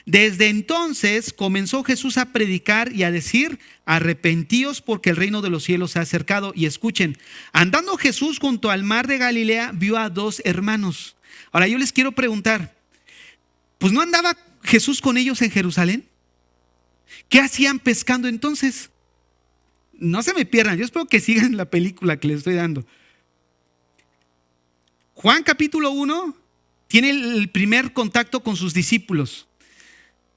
Speaker 1: Desde entonces comenzó Jesús a predicar y a decir: arrepentíos porque el reino de los cielos se ha acercado. Y escuchen, andando Jesús junto al mar de Galilea, vio a dos hermanos. Ahora yo les quiero preguntar, pues ¿no andaba Jesús con ellos en Jerusalén? ¿Qué hacían pescando entonces? No se me pierdan, yo espero que sigan la película que les estoy dando. Juan capítulo 1 tiene el primer contacto con sus discípulos.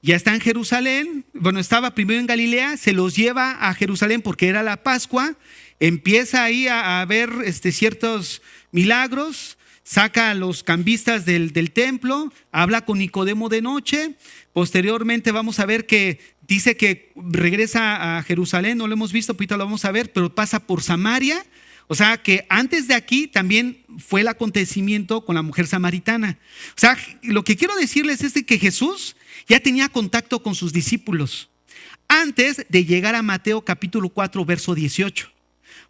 Speaker 1: Ya está en Jerusalén, estaba primero en Galilea, se los lleva a Jerusalén porque era la Pascua, empieza ahí a ver ciertos milagros, saca a los cambistas del templo, habla con Nicodemo de noche. Posteriormente vamos a ver que dice que regresa a Jerusalén, no lo hemos visto, ahorita lo vamos a ver, pero pasa por Samaria. O sea que antes de aquí también fue el acontecimiento con la mujer samaritana. O sea, lo que quiero decirles es que Jesús ya tenía contacto con sus discípulos antes de llegar a Mateo capítulo 4, verso 18.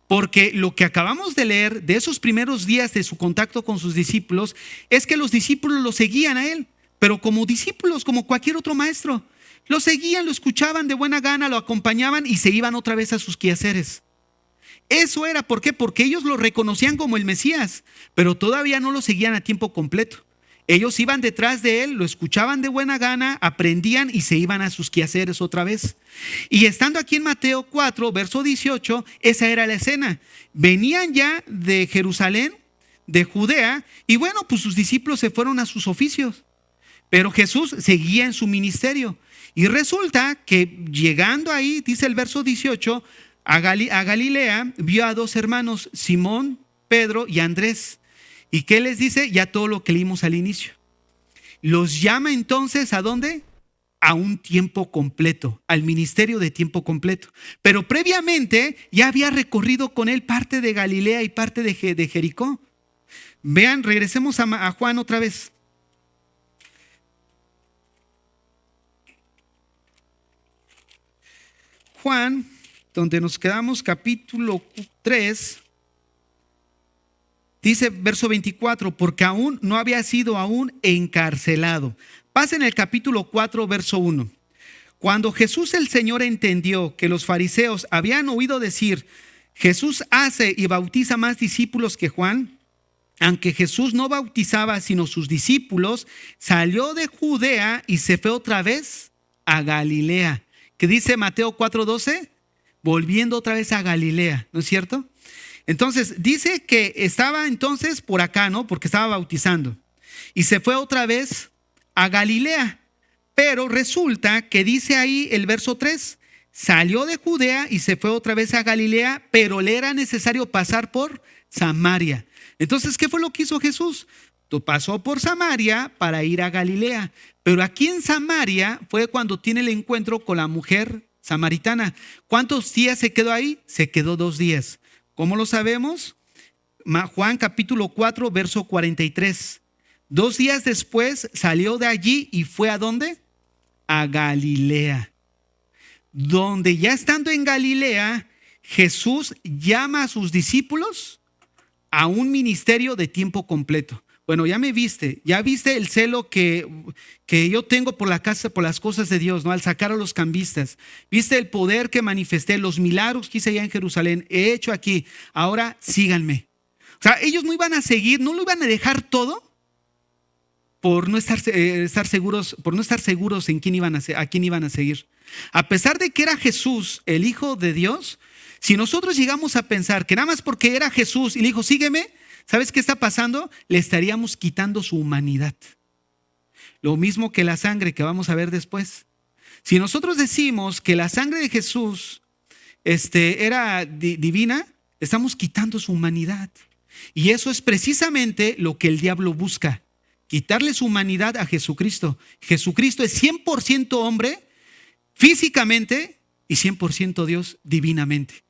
Speaker 1: Porque lo que acabamos de leer de esos primeros días de su contacto con sus discípulos es que los discípulos lo seguían a él, pero como discípulos, como cualquier otro maestro. Lo seguían, lo escuchaban de buena gana, lo acompañaban y se iban otra vez a sus quehaceres. Eso era, ¿por qué? Porque ellos lo reconocían como el Mesías, pero todavía no lo seguían a tiempo completo. Ellos iban detrás de él, lo escuchaban de buena gana, aprendían y se iban a sus quehaceres otra vez. Y estando aquí en Mateo 4, verso 18, esa era la escena. Venían ya de Jerusalén, de Judea, y pues sus discípulos se fueron a sus oficios. Pero Jesús seguía en su ministerio. Y resulta que llegando ahí, dice el verso 18, a Galilea, vio a dos hermanos, Simón, Pedro y Andrés. ¿Y qué les dice? Ya todo lo que leímos al inicio. Los llama entonces ¿a dónde? A un tiempo completo, al ministerio de tiempo completo. Pero previamente ya había recorrido con él parte de Galilea y parte de Jericó. Vean, regresemos a Juan otra vez. Juan, donde nos quedamos, capítulo 3, dice verso 24, porque aún no había sido aún encarcelado. Pasen el capítulo 4, verso 1. Cuando Jesús el Señor entendió que los fariseos habían oído decir: Jesús hace y bautiza más discípulos que Juan, aunque Jesús no bautizaba sino sus discípulos, salió de Judea y se fue otra vez a Galilea. ¿Qué dice Mateo 4:12? Volviendo otra vez a Galilea, ¿no es cierto? Entonces dice que estaba entonces por acá, ¿no? Porque estaba bautizando. Y se fue otra vez a Galilea. Pero resulta que dice ahí el verso 3, salió de Judea y se fue otra vez a Galilea, pero le era necesario pasar por Samaria. Entonces, ¿qué fue lo que hizo Jesús? Pasó por Samaria para ir a Galilea. Pero aquí en Samaria fue cuando tiene el encuentro con la mujer samaritana. ¿Cuántos días se quedó ahí? Se quedó 2 días. ¿Cómo lo sabemos? Juan capítulo 4, verso 43. 2 días después salió de allí y fue ¿a dónde? a Galilea, donde ya estando en Galilea, Jesús llama a sus discípulos a un ministerio de tiempo completo. Bueno, ya viste el celo que yo tengo por la casa, por las cosas de Dios, ¿no? Al sacar a los cambistas. Viste el poder que manifesté, los milagros que hice allá en Jerusalén, he hecho aquí. Ahora síganme. O sea, ellos no iban a seguir, no lo iban a dejar todo por no estar seguros en a quién iban a seguir. A pesar de que era Jesús, el Hijo de Dios, si nosotros llegamos a pensar que nada más porque era Jesús y le dijo, sígueme, ¿sabes qué está pasando? Le estaríamos quitando su humanidad. Lo mismo que la sangre que vamos a ver después. Si nosotros decimos que la sangre de Jesús era divina, estamos quitando su humanidad. Y eso es precisamente lo que el diablo busca, quitarle su humanidad a Jesucristo. Jesucristo es 100% hombre físicamente y 100% Dios divinamente.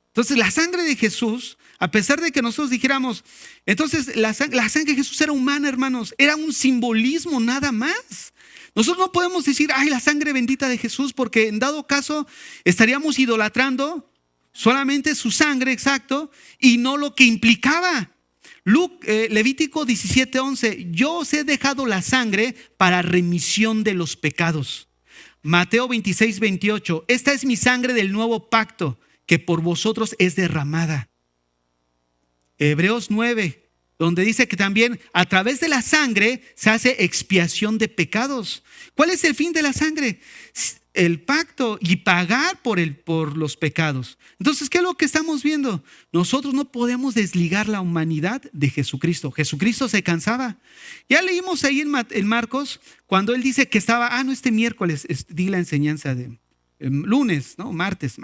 Speaker 1: Entonces la sangre de Jesús, a pesar de que nosotros dijéramos, entonces la sangre de Jesús era humana, hermanos, era un simbolismo nada más. Nosotros no podemos decir, ay, la sangre bendita de Jesús, porque en dado caso estaríamos idolatrando solamente su sangre, exacto, y no lo que implicaba. Levítico 17:11, yo os he dejado la sangre para remisión de los pecados. Mateo 26:28, esta es mi sangre del nuevo pacto, que por vosotros es derramada. Hebreos 9, donde dice que también a través de la sangre se hace expiación de pecados. ¿Cuál es el fin de la sangre? El pacto y pagar por los pecados. Entonces, ¿qué es lo que estamos viendo? Nosotros no podemos desligar la humanidad de Jesucristo. Jesucristo se cansaba. Ya leímos ahí en Marcos, cuando él dice que estaba, este miércoles di la enseñanza de lunes, ¿no? Martes,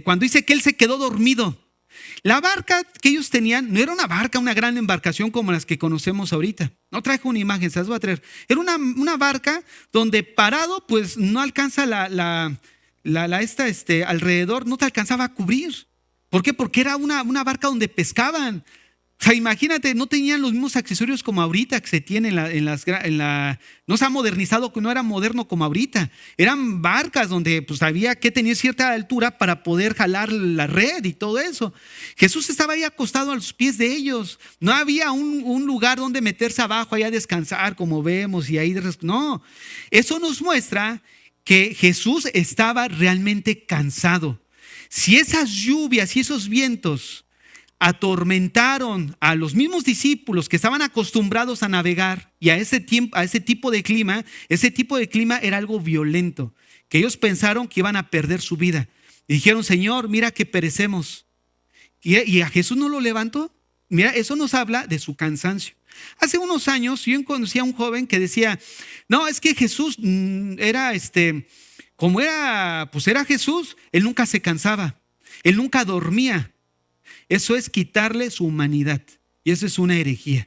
Speaker 1: cuando dice que él se quedó dormido. La barca que ellos tenían no era una gran embarcación como las que conocemos ahorita. No traje una imagen, se las voy a traer. Era una barca donde parado, pues no alcanza alrededor, no te alcanzaba a cubrir. ¿Por qué? Porque era una barca donde pescaban. O sea, imagínate, no tenían los mismos accesorios como ahorita que se tienen no se ha modernizado, no era moderno como ahorita. Eran barcas donde pues había que tener cierta altura para poder jalar la red y todo eso. Jesús estaba ahí acostado a los pies de ellos. No había un lugar donde meterse abajo, ahí a descansar como vemos y ahí. No, eso nos muestra que Jesús estaba realmente cansado. Si esas lluvias y esos vientos atormentaron a los mismos discípulos que estaban acostumbrados a navegar y a ese tipo de clima era algo violento, que ellos pensaron que iban a perder su vida. Y dijeron, Señor, mira que perecemos. Y a Jesús no lo levantó. Mira, eso nos habla de su cansancio. Hace unos años yo conocí a un joven que decía, no, es que Jesús como era Jesús, él nunca se cansaba, él nunca dormía. Eso es quitarle su humanidad y eso es una herejía.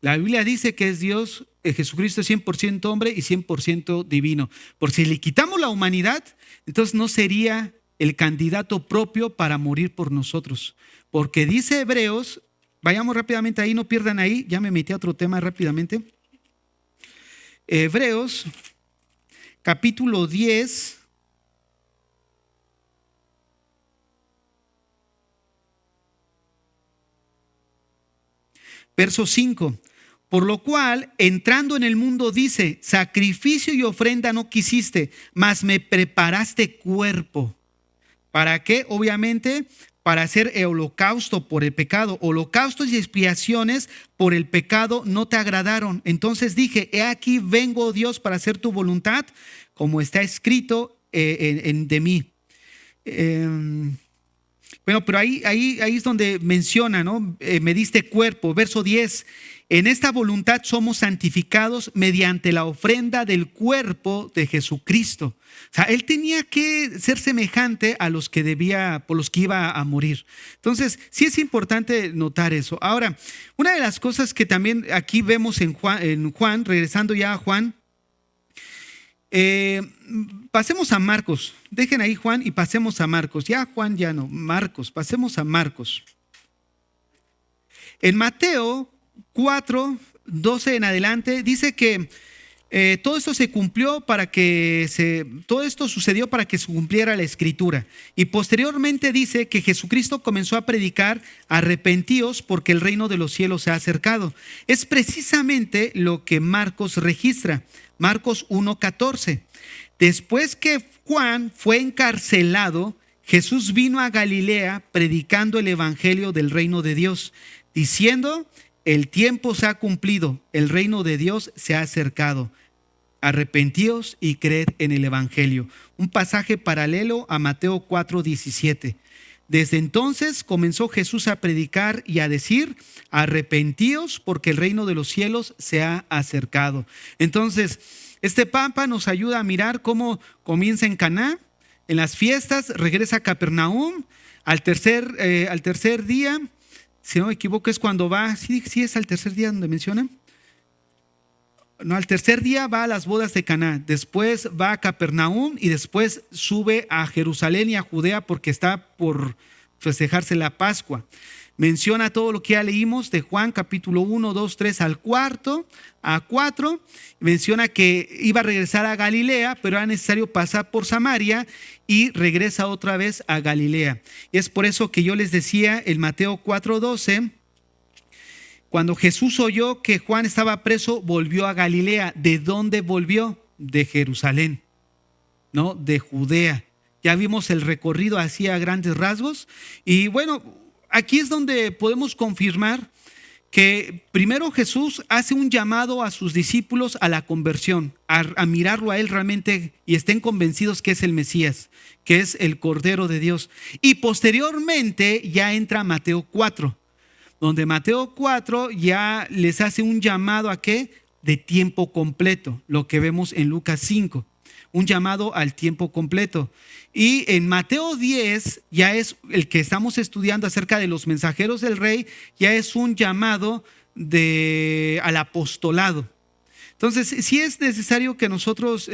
Speaker 1: La Biblia dice que es Dios, Jesucristo es 100% hombre y 100% divino. Por si le quitamos la humanidad, entonces no sería el candidato propio para morir por nosotros. Porque dice Hebreos, vayamos rápidamente ahí, no pierdan ahí, ya me metí a otro tema rápidamente. Hebreos, capítulo 10. Verso 5, por lo cual, entrando en el mundo dice, sacrificio y ofrenda no quisiste, mas me preparaste cuerpo. ¿Para qué? Obviamente, para hacer holocausto por el pecado. Holocaustos y expiaciones por el pecado no te agradaron. Entonces dije, he aquí vengo, Dios, para hacer tu voluntad, como está escrito de mí. Bueno, pero ahí es donde menciona, ¿no? Me diste cuerpo, verso 10. En esta voluntad somos santificados mediante la ofrenda del cuerpo de Jesucristo. O sea, él tenía que ser semejante a los que por los que iba a morir. Entonces, sí es importante notar eso. Ahora, una de las cosas que también aquí vemos en Juan, regresando ya a Juan, pasemos a Marcos. Dejen ahí Juan y pasemos a Marcos. Ya Juan ya no, Marcos, pasemos a Marcos. En Mateo 4, 12 en adelante, dice que todo esto se cumplió todo esto sucedió para que se cumpliera la escritura. Y posteriormente dice que Jesucristo comenzó a predicar: arrepentíos porque el reino de los cielos se ha acercado. Es precisamente lo que Marcos registra. Marcos 1:14. Después que Juan fue encarcelado, Jesús vino a Galilea predicando el evangelio del reino de Dios, diciendo: el tiempo se ha cumplido, el reino de Dios se ha acercado. Arrepentíos y creed en el evangelio. Un pasaje paralelo a Mateo 4:17. Desde entonces comenzó Jesús a predicar y a decir: arrepentíos porque el reino de los cielos se ha acercado. Entonces, este Papa nos ayuda a mirar cómo comienza en Caná, en las fiestas, regresa a Capernaum, al tercer día, si no me equivoco es cuando va, sí es al tercer día donde menciona. No, al tercer día va a las bodas de Caná, después va a Capernaum y después sube a Jerusalén y a Judea porque está por festejarse la Pascua. Menciona todo lo que ya leímos de Juan capítulo 1, 2, 3 al 4. Menciona que iba a regresar a Galilea, pero era necesario pasar por Samaria y regresa otra vez a Galilea. Y es por eso que yo les decía en Mateo 4:12, cuando Jesús oyó que Juan estaba preso, volvió a Galilea. ¿De dónde volvió? De Jerusalén, ¿no? De Judea. Ya vimos el recorrido así a grandes rasgos. Y bueno, aquí es donde podemos confirmar que primero Jesús hace un llamado a sus discípulos a la conversión, a mirarlo a Él realmente y estén convencidos que es el Mesías, que es el Cordero de Dios. Y posteriormente ya entra Mateo 4, donde Mateo 4 ya les hace un llamado a ¿qué? De tiempo completo, lo que vemos en Lucas 5. Un llamado al tiempo completo. Y en Mateo 10 ya es el que estamos estudiando acerca de los mensajeros del rey, ya es un llamado al apostolado. Entonces, sí es necesario que nosotros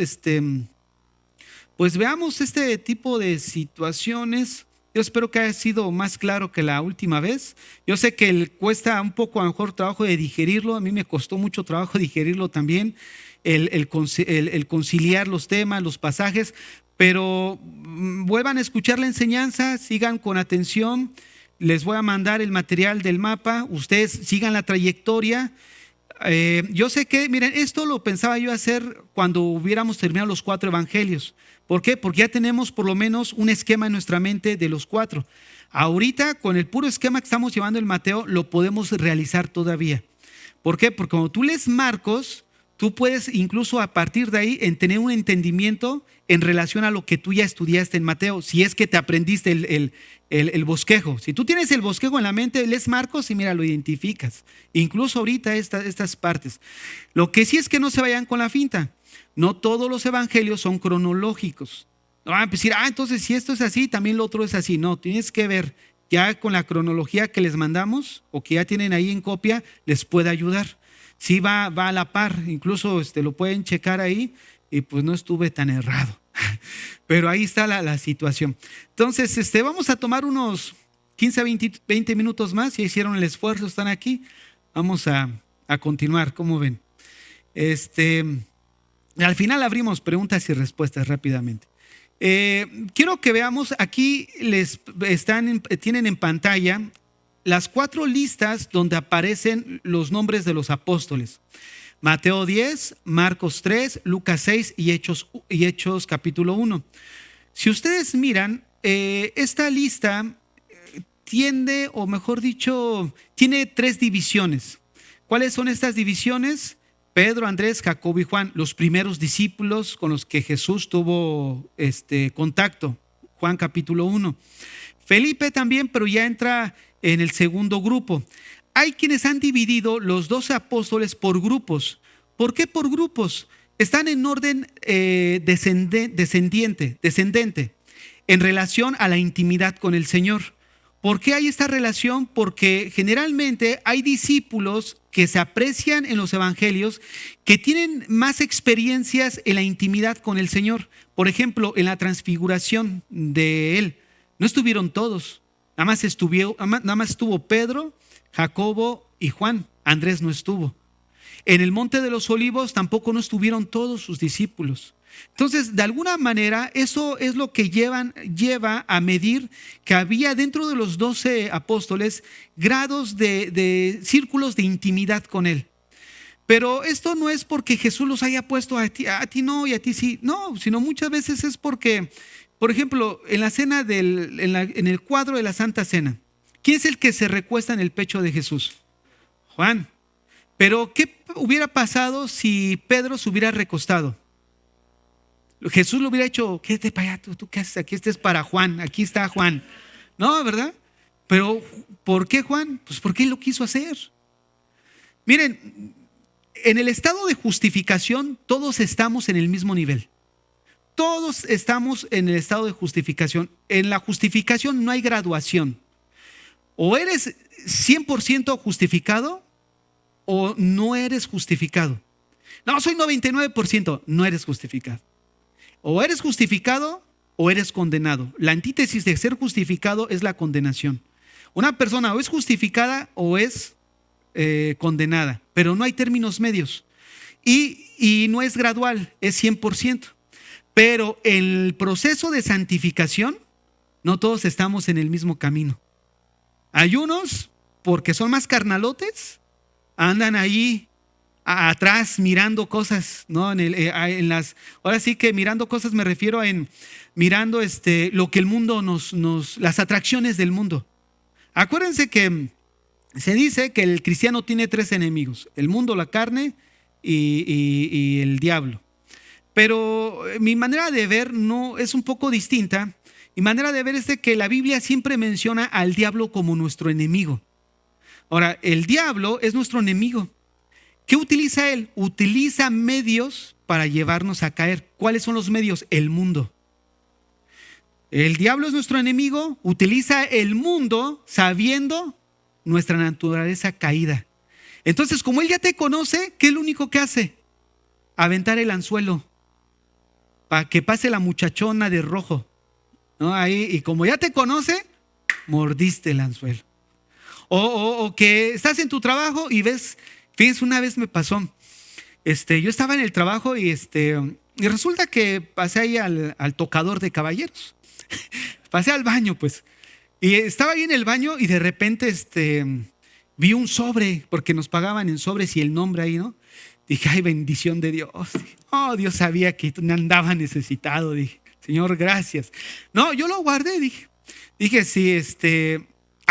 Speaker 1: pues veamos este tipo de situaciones. Yo espero que haya sido más claro que la última vez. Yo sé que cuesta un poco a lo mejor trabajo de digerirlo. A mí me costó mucho trabajo digerirlo también. El conciliar los temas, los pasajes, pero vuelvan a escuchar la enseñanza, sigan con atención. Les voy a mandar el material del mapa, ustedes sigan la trayectoria. Yo sé que, miren, esto lo pensaba yo hacer cuando hubiéramos terminado los 4 evangelios. ¿Por qué? Porque ya tenemos por lo menos un esquema en nuestra mente de los 4. Ahorita, con el puro esquema que estamos llevando en Mateo, lo podemos realizar todavía. ¿Por qué? Porque cuando tú lees Marcos, tú puedes incluso a partir de ahí tener un entendimiento en relación a lo que tú ya estudiaste en Mateo, si es que te aprendiste el bosquejo. Si tú tienes el bosquejo en la mente, lees Marcos y mira, lo identificas. Incluso ahorita estas partes. Lo que sí es que no se vayan con la finta. No todos los evangelios son cronológicos. No van a decir, entonces si esto es así, también lo otro es así. No, tienes que ver ya con la cronología que les mandamos o que ya tienen ahí en copia, les puede ayudar. Sí va a la par, incluso lo pueden checar ahí y pues no estuve tan errado. Pero ahí está la situación. Entonces, vamos a tomar unos 15, 20 minutos más. Si hicieron el esfuerzo, están aquí. Vamos a continuar, ¿cómo ven? Al final abrimos preguntas y respuestas rápidamente. Quiero que veamos, aquí tienen en pantalla las 4 listas donde aparecen los nombres de los apóstoles. Mateo 10, Marcos 3, Lucas 6 y Hechos capítulo 1. Si ustedes miran, esta lista tiene 3 divisiones. ¿Cuáles son estas divisiones? Pedro, Andrés, Jacobo y Juan, los primeros discípulos con los que Jesús tuvo contacto. Juan capítulo 1. Felipe también, pero ya entra en el segundo grupo. Hay quienes han dividido los 12 apóstoles por grupos. ¿Por qué por grupos? Están en orden descendente en relación a la intimidad con el Señor. ¿Por qué hay esta relación? Porque generalmente hay discípulos que se aprecian en los evangelios que tienen más experiencias en la intimidad con el Señor. Por ejemplo, en la transfiguración de Él. No estuvieron todos. Nada más estuvo Pedro, Jacobo y Juan. Andrés no estuvo. En el Monte de los Olivos tampoco no estuvieron todos sus discípulos. Entonces, de alguna manera, eso es lo que lleva a medir que había dentro de los 12 apóstoles grados de círculos de intimidad con él. Pero esto no es porque Jesús los haya puesto a ti no y a ti sí. No, sino muchas veces es porque, por ejemplo, en la cena en el cuadro de la Santa Cena, ¿quién es el que se recuesta en el pecho de Jesús? Juan. Pero ¿qué hubiera pasado si Pedro se hubiera recostado? Jesús lo hubiera hecho, quédate para allá, tú qué haces aquí, este es para Juan, aquí está Juan. No, ¿verdad? Pero ¿por qué Juan? Pues porque él lo quiso hacer. Miren, en el estado de justificación todos estamos en el mismo nivel. Todos estamos en el estado de justificación. En la justificación no hay graduación. O eres 100% justificado o no eres justificado. No, soy 99%, no eres justificado. O eres justificado o eres condenado. La antítesis de ser justificado es la condenación. Una persona o es justificada o es condenada, pero no hay términos medios. Y no es gradual, es 100%. Pero en el proceso de santificación, no todos estamos en el mismo camino. Hay unos, porque son más carnalotes, andan ahí atrás mirando cosas, ¿no? Ahora sí que mirando cosas me refiero a mirando lo que el mundo las atracciones del mundo. Acuérdense que se dice que el cristiano tiene 3 enemigos: el mundo, la carne y el diablo. Pero mi manera de ver no es un poco distinta. Mi manera de ver es de que la Biblia siempre menciona al diablo como nuestro enemigo. Ahora, el diablo es nuestro enemigo. ¿Qué utiliza él? Utiliza medios para llevarnos a caer. ¿Cuáles son los medios? El mundo. El diablo es nuestro enemigo, utiliza el mundo sabiendo nuestra naturaleza caída. Entonces, como él ya te conoce, ¿qué es lo único que hace? Aventar el anzuelo para que pase la muchachona de rojo, ¿no? Ahí, y como ya te conoce, mordiste el anzuelo. O que estás en tu trabajo y ves. Fíjense, una vez me pasó, yo estaba en el trabajo y resulta que pasé ahí al tocador de caballeros. Pasé al baño, pues. Y estaba ahí en el baño y de repente vi un sobre, porque nos pagaban en sobres y el nombre ahí, ¿no? Dije, ay, bendición de Dios. Oh, Dios sabía que andaba necesitado. Dije, Señor, gracias. No, yo lo guardé, dije, sí,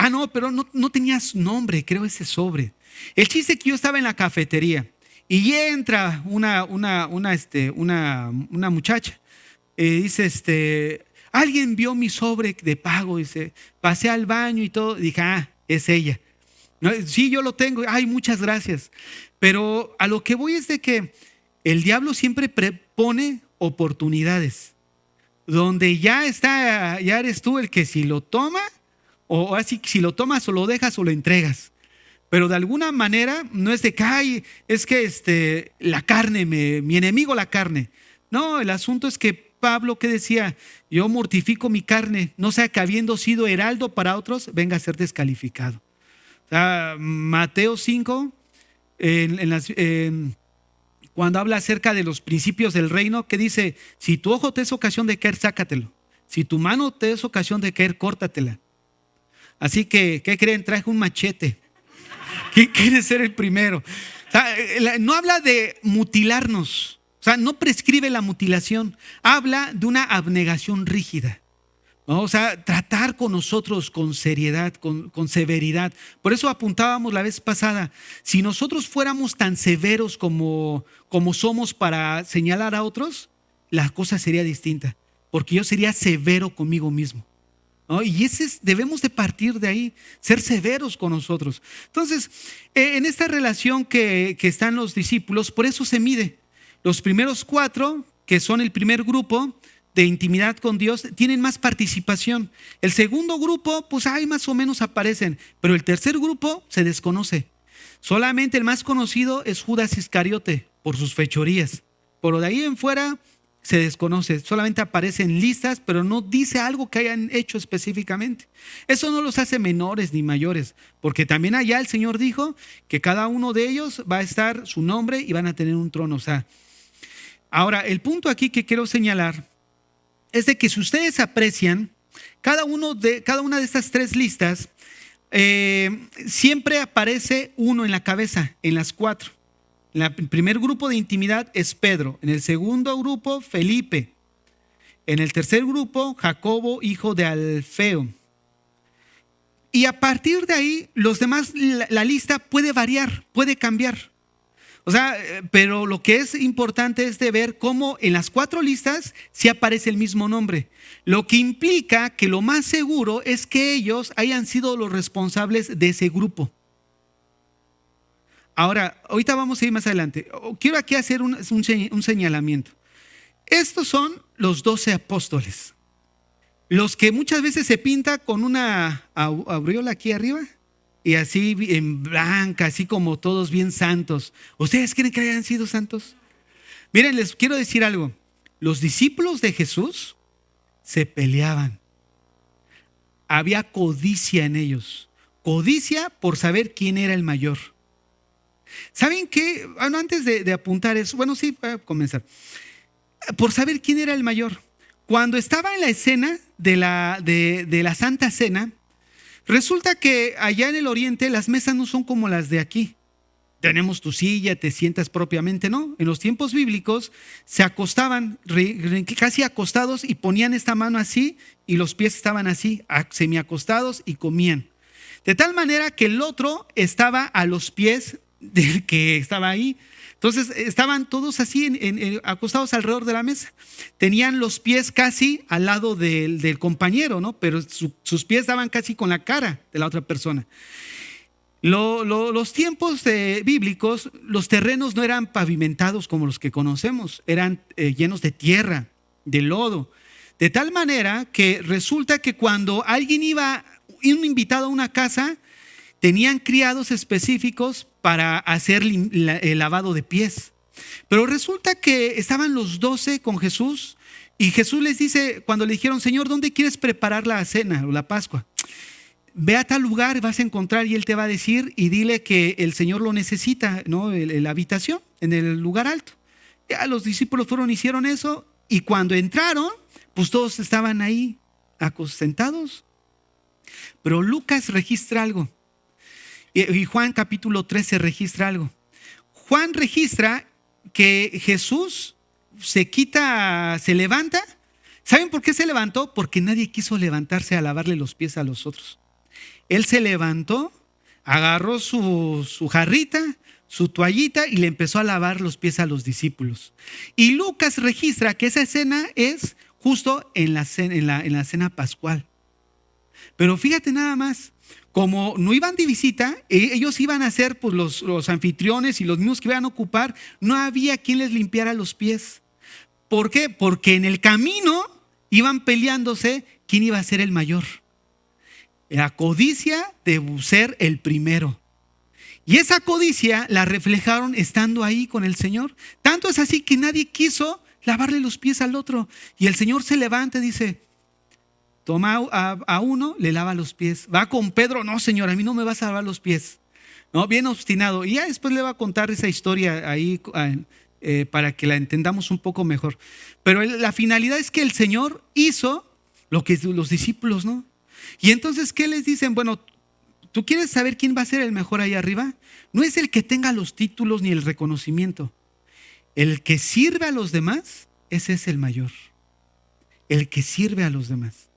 Speaker 1: no, pero no tenía su nombre, creo, ese sobre. El chiste es que yo estaba en la cafetería y entra una muchacha. Dice, alguien vio mi sobre de pago. Dice, pasé al baño y todo. Dije, es ella. No, sí, yo lo tengo. Ay, muchas gracias. Pero a lo que voy es de que el diablo siempre pone oportunidades donde ya eres tú el que si lo toma, o así, si lo tomas o lo dejas o lo entregas. Pero de alguna manera no es de que, ay, es que la carne, mi enemigo la carne. No, el asunto es que Pablo, ¿qué decía? Yo mortifico mi carne, no sea que habiendo sido heraldo para otros, venga a ser descalificado. O sea, Mateo 5, cuando habla acerca de los principios del reino, que dice, si tu ojo te es ocasión de caer, sácatelo. Si tu mano te es ocasión de caer, córtatela. Así que, ¿qué creen? Traje un machete. ¿Quién quiere ser el primero? O sea, no habla de mutilarnos, o sea, no prescribe la mutilación, habla de una abnegación rígida, ¿no? O sea, tratar con nosotros con seriedad, con severidad. Por eso apuntábamos la vez pasada, si nosotros fuéramos tan severos como somos para señalar a otros, la cosa sería distinta, porque yo sería severo conmigo mismo. ¿No? Y debemos de partir de ahí, ser severos con nosotros. Entonces, en esta relación que están los discípulos, por eso se mide. Los primeros 4, que son el primer grupo de intimidad con Dios, tienen más participación. El segundo grupo, pues ahí más o menos aparecen, pero el tercer grupo se desconoce. Solamente el más conocido es Judas Iscariote, por sus fechorías. Pero de ahí en fuera, se desconoce, solamente aparecen listas, pero no dice algo que hayan hecho específicamente. Eso no los hace menores ni mayores, porque también allá el Señor dijo que cada uno de ellos va a estar su nombre y van a tener un trono. O sea, ahora el punto aquí que quiero señalar es de que si ustedes aprecian, cada una de estas tres listas siempre aparece uno en la cabeza, en las cuatro. El primer grupo de intimidad es Pedro. En el segundo grupo, Felipe. En el tercer grupo, Jacobo, hijo de Alfeo. Y a partir de ahí, los demás, la lista puede variar, puede cambiar. O sea, pero lo que es importante es de ver cómo en las cuatro listas sí aparece el mismo nombre. Lo que implica que lo más seguro es que ellos hayan sido los responsables de ese grupo. Ahora, ahorita vamos a ir más adelante. Quiero aquí hacer un señalamiento. Estos son los 12 apóstoles. Los que muchas veces se pinta con una aureola aquí arriba y así en blanca, así como todos bien santos. ¿Ustedes creen que hayan sido santos? Miren, les quiero decir algo. Los discípulos de Jesús se peleaban. Había codicia en ellos. Codicia por saber quién era el mayor. ¿Saben qué? Bueno, antes de apuntar eso, bueno, sí, voy a comenzar. Por saber quién era el mayor. Cuando estaba en la escena de la Santa Cena, resulta que allá en el oriente las mesas no son como las de aquí. Tenemos tu silla, te sientas propiamente, ¿no? En los tiempos bíblicos se acostaban casi acostados y ponían esta mano así y los pies estaban así, semiacostados y comían. De tal manera que el otro estaba a los pies del que estaba ahí. Entonces estaban todos así acostados alrededor de la mesa. Tenían los pies casi al lado del compañero, ¿no? Pero sus pies estaban casi con la cara de la otra persona. Los tiempos bíblicos, los terrenos no eran pavimentados como los que conocemos, eran llenos de tierra, de lodo. De tal manera que resulta que cuando alguien iba, un invitado a una casa, tenían criados específicos para hacer el lavado de pies. Pero resulta que estaban los 12 con Jesús y Jesús les dice, cuando le dijeron, Señor, ¿dónde quieres preparar la cena o la Pascua? Ve a tal lugar, vas a encontrar y él te va a decir y dile que el Señor lo necesita, ¿no? La habitación, en el lugar alto. Ya los discípulos fueron, hicieron eso y cuando entraron, pues todos estaban ahí sentados. Pero Lucas registra algo. Y Juan capítulo 13 registra algo. Juan registra que Jesús se levanta. ¿Saben por qué se levantó? Porque nadie quiso levantarse a lavarle los pies a los otros. Él se levantó, agarró su jarrita, su toallita y le empezó a lavar los pies a los discípulos. Y Lucas registra que esa escena es justo en la cena pascual. Pero fíjate nada más. Como no iban de visita, ellos iban a ser pues, los anfitriones y los mismos que iban a ocupar, no había quien les limpiara los pies. ¿Por qué? Porque en el camino iban peleándose quién iba a ser el mayor. La codicia de ser el primero. Y esa codicia la reflejaron estando ahí con el Señor. Tanto es así que nadie quiso lavarle los pies al otro. Y el Señor se levanta y dice, toma a uno, le lava los pies. Va con Pedro, no Señor, a mí no me vas a lavar los pies. No, bien obstinado. Y ya después le va a contar esa historia ahí para que la entendamos un poco mejor. Pero la finalidad es que el Señor hizo lo que los discípulos no. Y entonces, ¿qué les dicen? Bueno, ¿tú quieres saber quién va a ser el mejor ahí arriba? No es el que tenga los títulos ni el reconocimiento. El que sirve a los demás, ese es el mayor. El que sirve a los demás.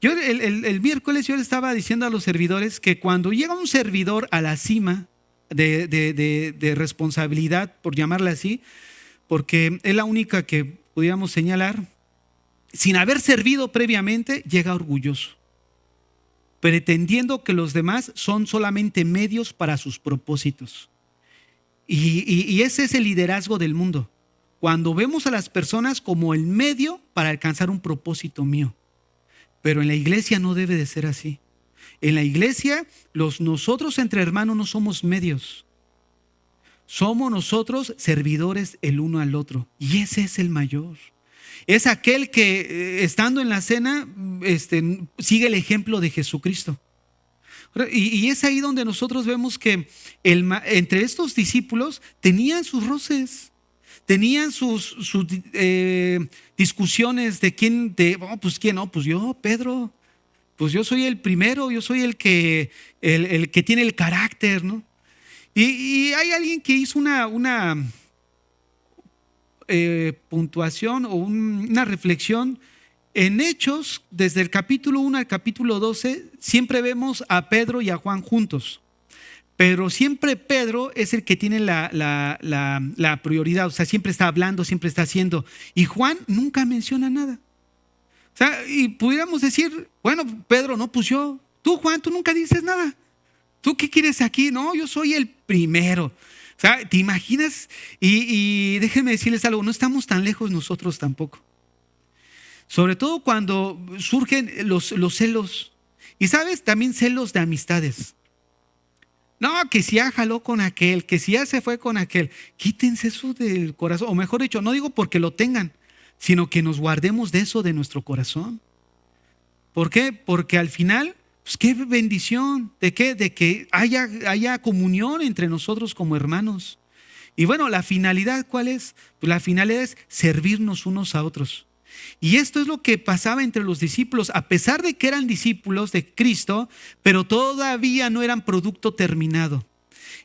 Speaker 1: Yo el miércoles yo le estaba diciendo a los servidores que cuando llega un servidor a la cima de responsabilidad, por llamarla así, porque es la única que pudiéramos señalar, sin haber servido previamente, llega orgulloso, pretendiendo que los demás son solamente medios para sus propósitos. Y ese es el liderazgo del mundo. Cuando vemos a las personas como el medio para alcanzar un propósito mío. Pero en la iglesia no debe de ser así. En la iglesia, nosotros entre hermanos no somos medios. Somos nosotros servidores el uno al otro. Y ese es el mayor. Es aquel que estando en la cena sigue el ejemplo de Jesucristo. Y es ahí donde nosotros vemos que entre estos discípulos tenían sus roces, tenían sus discusiones de quién, pues quién, no, pues yo, Pedro, pues yo soy el primero, yo soy el que tiene el carácter, ¿no? Y hay alguien que hizo una puntuación o una reflexión. En Hechos, desde el capítulo 1 al capítulo 12, siempre vemos a Pedro y a Juan juntos. Pero siempre Pedro es el que tiene la prioridad, o sea, siempre está hablando, siempre está haciendo. Y Juan nunca menciona nada. O sea, y pudiéramos decir, bueno, Pedro, no, pues yo, tú Juan, tú nunca dices nada. ¿Tú qué quieres aquí? No, yo soy el primero. O sea, ¿te imaginas? Y déjenme decirles algo, no estamos tan lejos nosotros tampoco. Sobre todo cuando surgen los celos. Y sabes, también celos de amistades. No, que si ya jaló con aquel, que si ya se fue con aquel. Quítense eso del corazón. O mejor dicho, no digo porque lo tengan, sino que nos guardemos de eso de nuestro corazón. ¿Por qué? Porque al final, pues qué bendición. ¿De qué? De que haya comunión entre nosotros como hermanos. Y bueno, la finalidad, ¿cuál es? Pues la finalidad es servirnos unos a otros. Y esto es lo que pasaba entre los discípulos, a pesar de que eran discípulos de Cristo, pero todavía no eran producto terminado.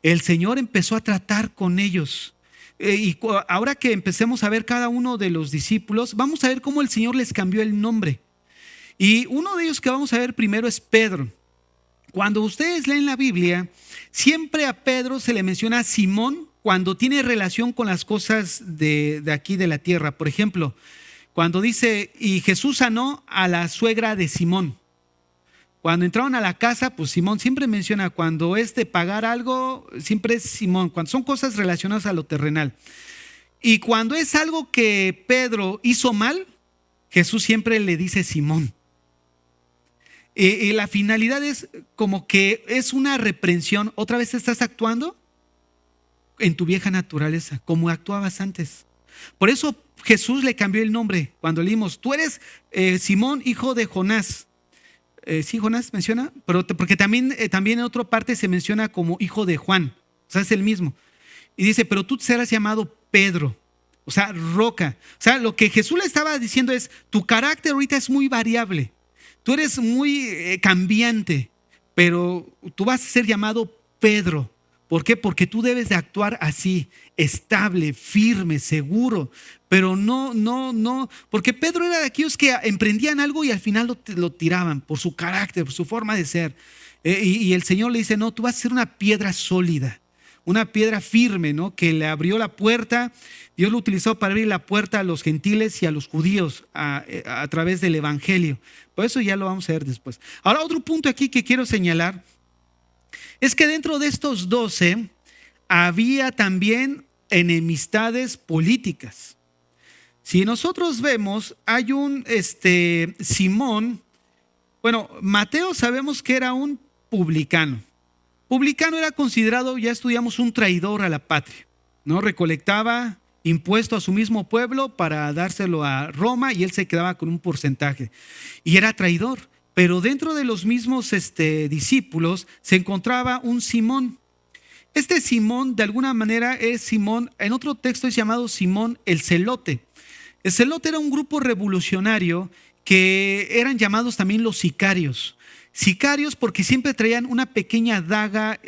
Speaker 1: El Señor empezó a tratar con ellos. Y ahora que empecemos a ver cada uno de los discípulos, vamos a ver cómo el Señor les cambió el nombre. Y uno de ellos que vamos a ver primero es Pedro. Cuando ustedes leen la Biblia, siempre a Pedro se le menciona Simón cuando tiene relación con las cosas de aquí de la tierra. Por ejemplo, cuando dice, y Jesús sanó a la suegra de Simón. Cuando entraron a la casa, pues Simón siempre menciona, cuando es de pagar algo, siempre es Simón, cuando son cosas relacionadas a lo terrenal. Y cuando es algo que Pedro hizo mal, Jesús siempre le dice Simón. Y la finalidad es como que es una reprensión. Otra vez estás actuando en tu vieja naturaleza, como actuabas antes. Por eso Jesús le cambió el nombre cuando leímos, tú eres Simón, hijo de Jonás. Sí, Jonás menciona, pero porque también en otra parte se menciona como hijo de Juan, o sea, es el mismo. Y dice, pero tú serás llamado Pedro, o sea, roca. O sea, lo que Jesús le estaba diciendo es, tu carácter ahorita es muy variable, tú eres muy cambiante, pero tú vas a ser llamado Pedro. ¿Por qué? Porque tú debes de actuar así, estable, firme, seguro, pero no, porque Pedro era de aquellos que emprendían algo y al final lo tiraban por su carácter, por su forma de ser. Y el Señor le dice, no, tú vas a ser una piedra sólida, una piedra firme, ¿no? Que le abrió la puerta, Dios lo utilizó para abrir la puerta a los gentiles y a los judíos a través del evangelio. Por eso ya lo vamos a ver después. Ahora, otro punto aquí que quiero señalar es que dentro de estos 12 había también enemistades políticas. Si nosotros vemos, hay un Simón, bueno, Mateo sabemos que era un publicano. Publicano era considerado, ya estudiamos, un traidor a la patria, ¿no? Recolectaba impuesto a su mismo pueblo para dárselo a Roma y él se quedaba con un porcentaje. Y era traidor. Pero dentro de los mismos discípulos se encontraba un Simón. Este Simón de alguna manera es Simón, en otro texto es llamado Simón el Celote. El Celote era un grupo revolucionario que eran llamados también los sicarios. Sicarios porque siempre traían una pequeña daga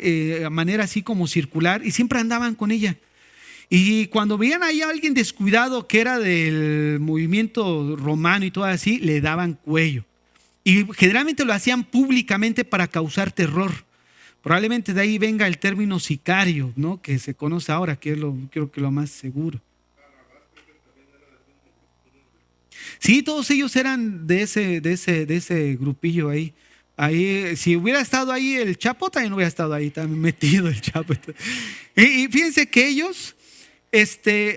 Speaker 1: a manera así como circular y siempre andaban con ella. Y cuando veían ahí a alguien descuidado que era del movimiento romano y todo así, le daban cuello. Y generalmente lo hacían públicamente para causar terror. Probablemente de ahí venga el término sicario, ¿no? Que se conoce ahora, que es creo que lo más seguro. Sí, todos ellos eran de ese grupillo ahí. Ahí, si hubiera estado ahí el Chapo, también hubiera estado ahí, también metido el Chapo. Y fíjense que ellos,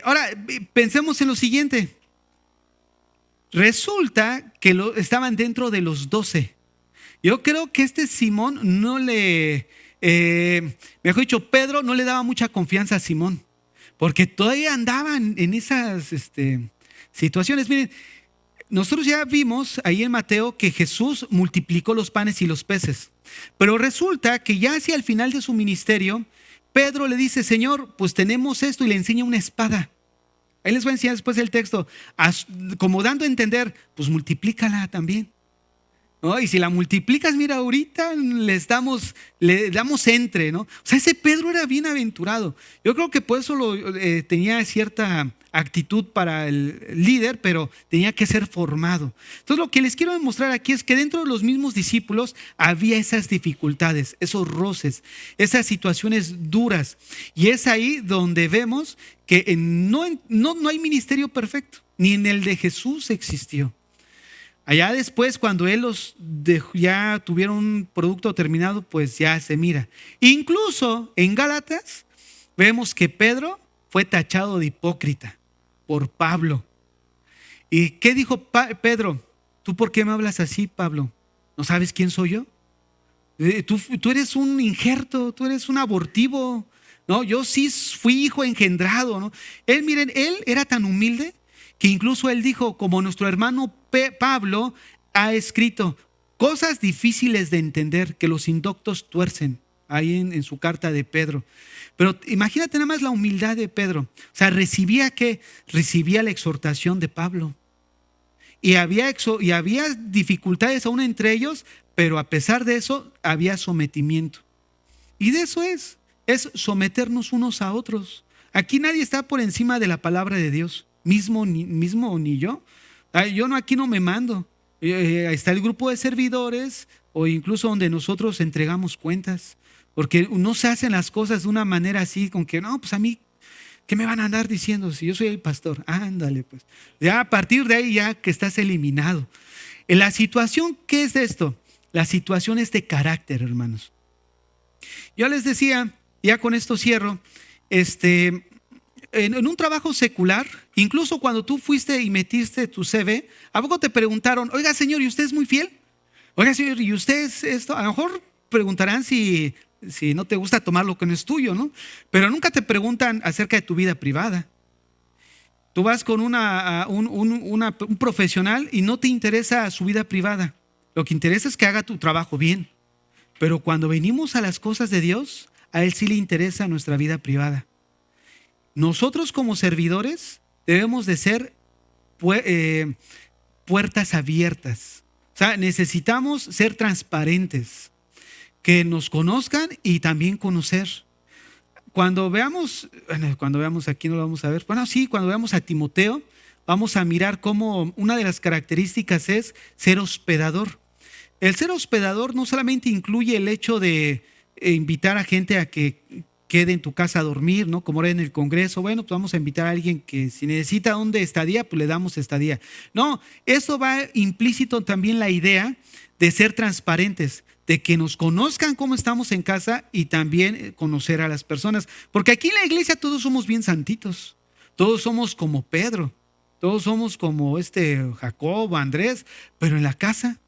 Speaker 1: ahora pensemos en lo siguiente. Resulta que estaban dentro de los 12. Yo creo que Simón mejor dicho, Pedro no le daba mucha confianza a Simón, porque todavía andaban en esas situaciones. Miren, nosotros ya vimos ahí en Mateo que Jesús multiplicó los panes y los peces, pero resulta que ya hacia el final de su ministerio, Pedro le dice, Señor, pues tenemos esto, y le enseña una espada. Ahí les voy a enseñar después el texto, como dando a entender, pues multiplícala también, ¿no? Y si la multiplicas, mira, ahorita le damos entre, ¿no? O sea, ese Pedro era bienaventurado. Yo creo que por eso tenía cierta actitud para el líder, pero tenía que ser formado. Entonces, lo que les quiero demostrar aquí es que dentro de los mismos discípulos había esas dificultades, esos roces, esas situaciones duras. Y es ahí donde vemos que no hay ministerio perfecto, ni en el de Jesús existió. Allá después, cuando él ya tuvieron un producto terminado, pues ya se mira. Incluso en Gálatas vemos que Pedro fue tachado de hipócrita por Pablo. ¿Y qué dijo Pedro? ¿Tú por qué me hablas así, Pablo? ¿No sabes quién soy yo? Tú eres un injerto, tú eres un abortivo. No, yo sí fui hijo engendrado, ¿no? Miren, él era tan humilde que incluso él dijo, como nuestro hermano Pablo ha escrito, cosas difíciles de entender que los indoctos tuercen, ahí en su carta de Pedro. Pero imagínate nada más la humildad de Pedro. O sea, recibía la exhortación de Pablo. Y había dificultades aún entre ellos, pero a pesar de eso había sometimiento. Y de eso es someternos unos a otros. Aquí nadie está por encima de la palabra de Dios. Mismo ni yo. Yo aquí no me mando. Está el grupo de servidores o incluso donde nosotros entregamos cuentas. Porque no se hacen las cosas de una manera así, con que no, pues a mí, ¿qué me van a andar diciendo si yo soy el pastor? Ándale, pues. Ya a partir de ahí ya que estás eliminado. En la situación, ¿qué es esto? La situación es de carácter, hermanos. Yo les decía, ya con esto cierro, en un trabajo secular, incluso cuando tú fuiste y metiste tu CV, ¿a poco te preguntaron, oiga señor, ¿y usted es muy fiel? Oiga señor, ¿y usted es esto? A lo mejor preguntarán si no te gusta tomar lo que no es tuyo, ¿no? Pero nunca te preguntan acerca de tu vida privada. Tú vas con un profesional y no te interesa su vida privada. Lo que interesa es que haga tu trabajo bien. Pero cuando venimos a las cosas de Dios, a Él sí le interesa nuestra vida privada. Nosotros como servidores debemos de ser puertas abiertas. O sea, necesitamos ser transparentes, que nos conozcan y también conocer. Cuando veamos aquí no lo vamos a ver, bueno sí, cuando veamos a Timoteo, vamos a mirar cómo una de las características es ser hospedador. El ser hospedador no solamente incluye el hecho de invitar a gente a que quede en tu casa a dormir, ¿no? Como era en el Congreso, bueno, pues vamos a invitar a alguien que si necesita dónde estadía, pues le damos estadía. No, eso va implícito también la idea de ser transparentes, de que nos conozcan cómo estamos en casa y también conocer a las personas. Porque aquí en la iglesia todos somos bien santitos, todos somos como Pedro, todos somos como Jacobo, Andrés, pero en la casa,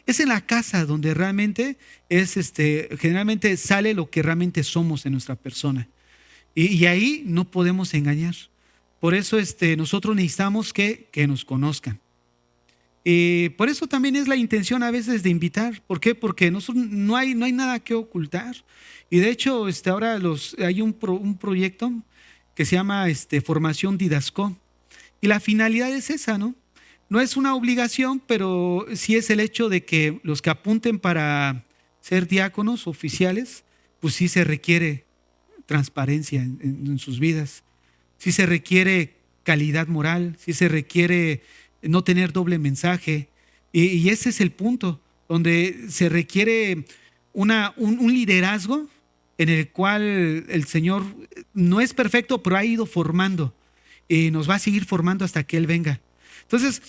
Speaker 1: es en la casa donde realmente generalmente sale lo que realmente somos en nuestra persona. Y ahí no podemos engañar. Por eso nosotros necesitamos que nos conozcan. Por eso también es la intención a veces de invitar. ¿Por qué? Porque no hay nada que ocultar. Y de hecho ahora hay un proyecto que se llama Formación Didasco. Y la finalidad es esa, ¿no? No es una obligación, pero sí es el hecho de que los que apunten para ser diáconos oficiales, pues sí se requiere transparencia en sus vidas. Sí se requiere calidad moral, sí se requiere no tener doble mensaje. Y ese es el punto, donde se requiere un liderazgo en el cual el Señor no es perfecto, pero ha ido formando y nos va a seguir formando hasta que Él venga. Entonces,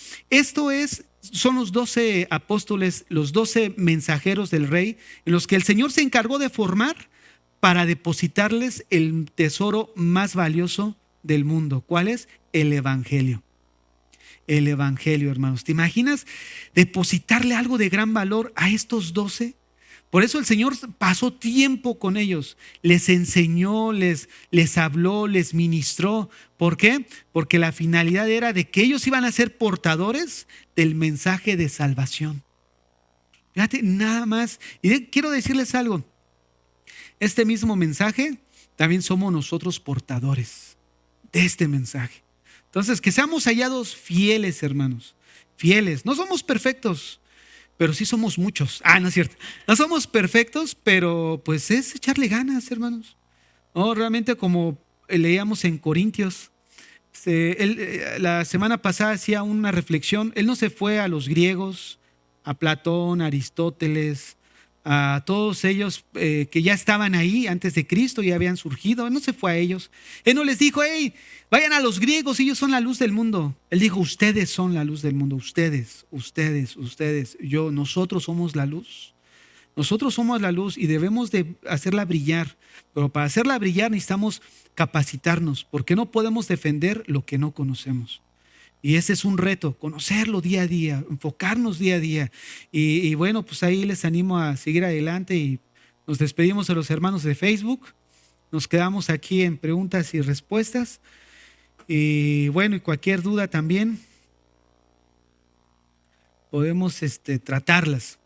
Speaker 1: son los 12 apóstoles, los 12 mensajeros del Rey, en los que el Señor se encargó de formar para depositarles el tesoro más valioso del mundo. ¿Cuál es? El Evangelio. El Evangelio, hermanos. ¿Te imaginas depositarle algo de gran valor a estos 12? Por eso el Señor pasó tiempo con ellos, les enseñó, les habló, les ministró. ¿Por qué? Porque la finalidad era de que ellos iban a ser portadores del mensaje de salvación. Fíjate, nada más. Y quiero decirles algo. Este mismo mensaje también somos nosotros portadores de este mensaje. Entonces, que seamos hallados fieles, hermanos. Fieles. No somos perfectos, pero sí somos muchos. No es cierto. No somos perfectos, pero pues es echarle ganas, hermanos. No, realmente como leíamos en Corintios, la semana pasada hacía una reflexión. Él no se fue a los griegos, a Platón, a Aristóteles, a todos ellos que ya estaban ahí antes de Cristo, ya habían surgido. Él no se fue a ellos. Él no les dijo, hey, vayan a los griegos, ellos son la luz del mundo. Él dijo, ustedes son la luz del mundo, ustedes, nosotros somos la luz. Nosotros somos la luz y debemos de hacerla brillar. Pero para hacerla brillar necesitamos capacitarnos, porque no podemos defender lo que no conocemos. Y ese es un reto, conocerlo día a día, enfocarnos día a día. Y bueno, pues ahí les animo a seguir adelante y nos despedimos de los hermanos de Facebook. Nos quedamos aquí en preguntas y respuestas. Y bueno, y cualquier duda también podemos tratarlas.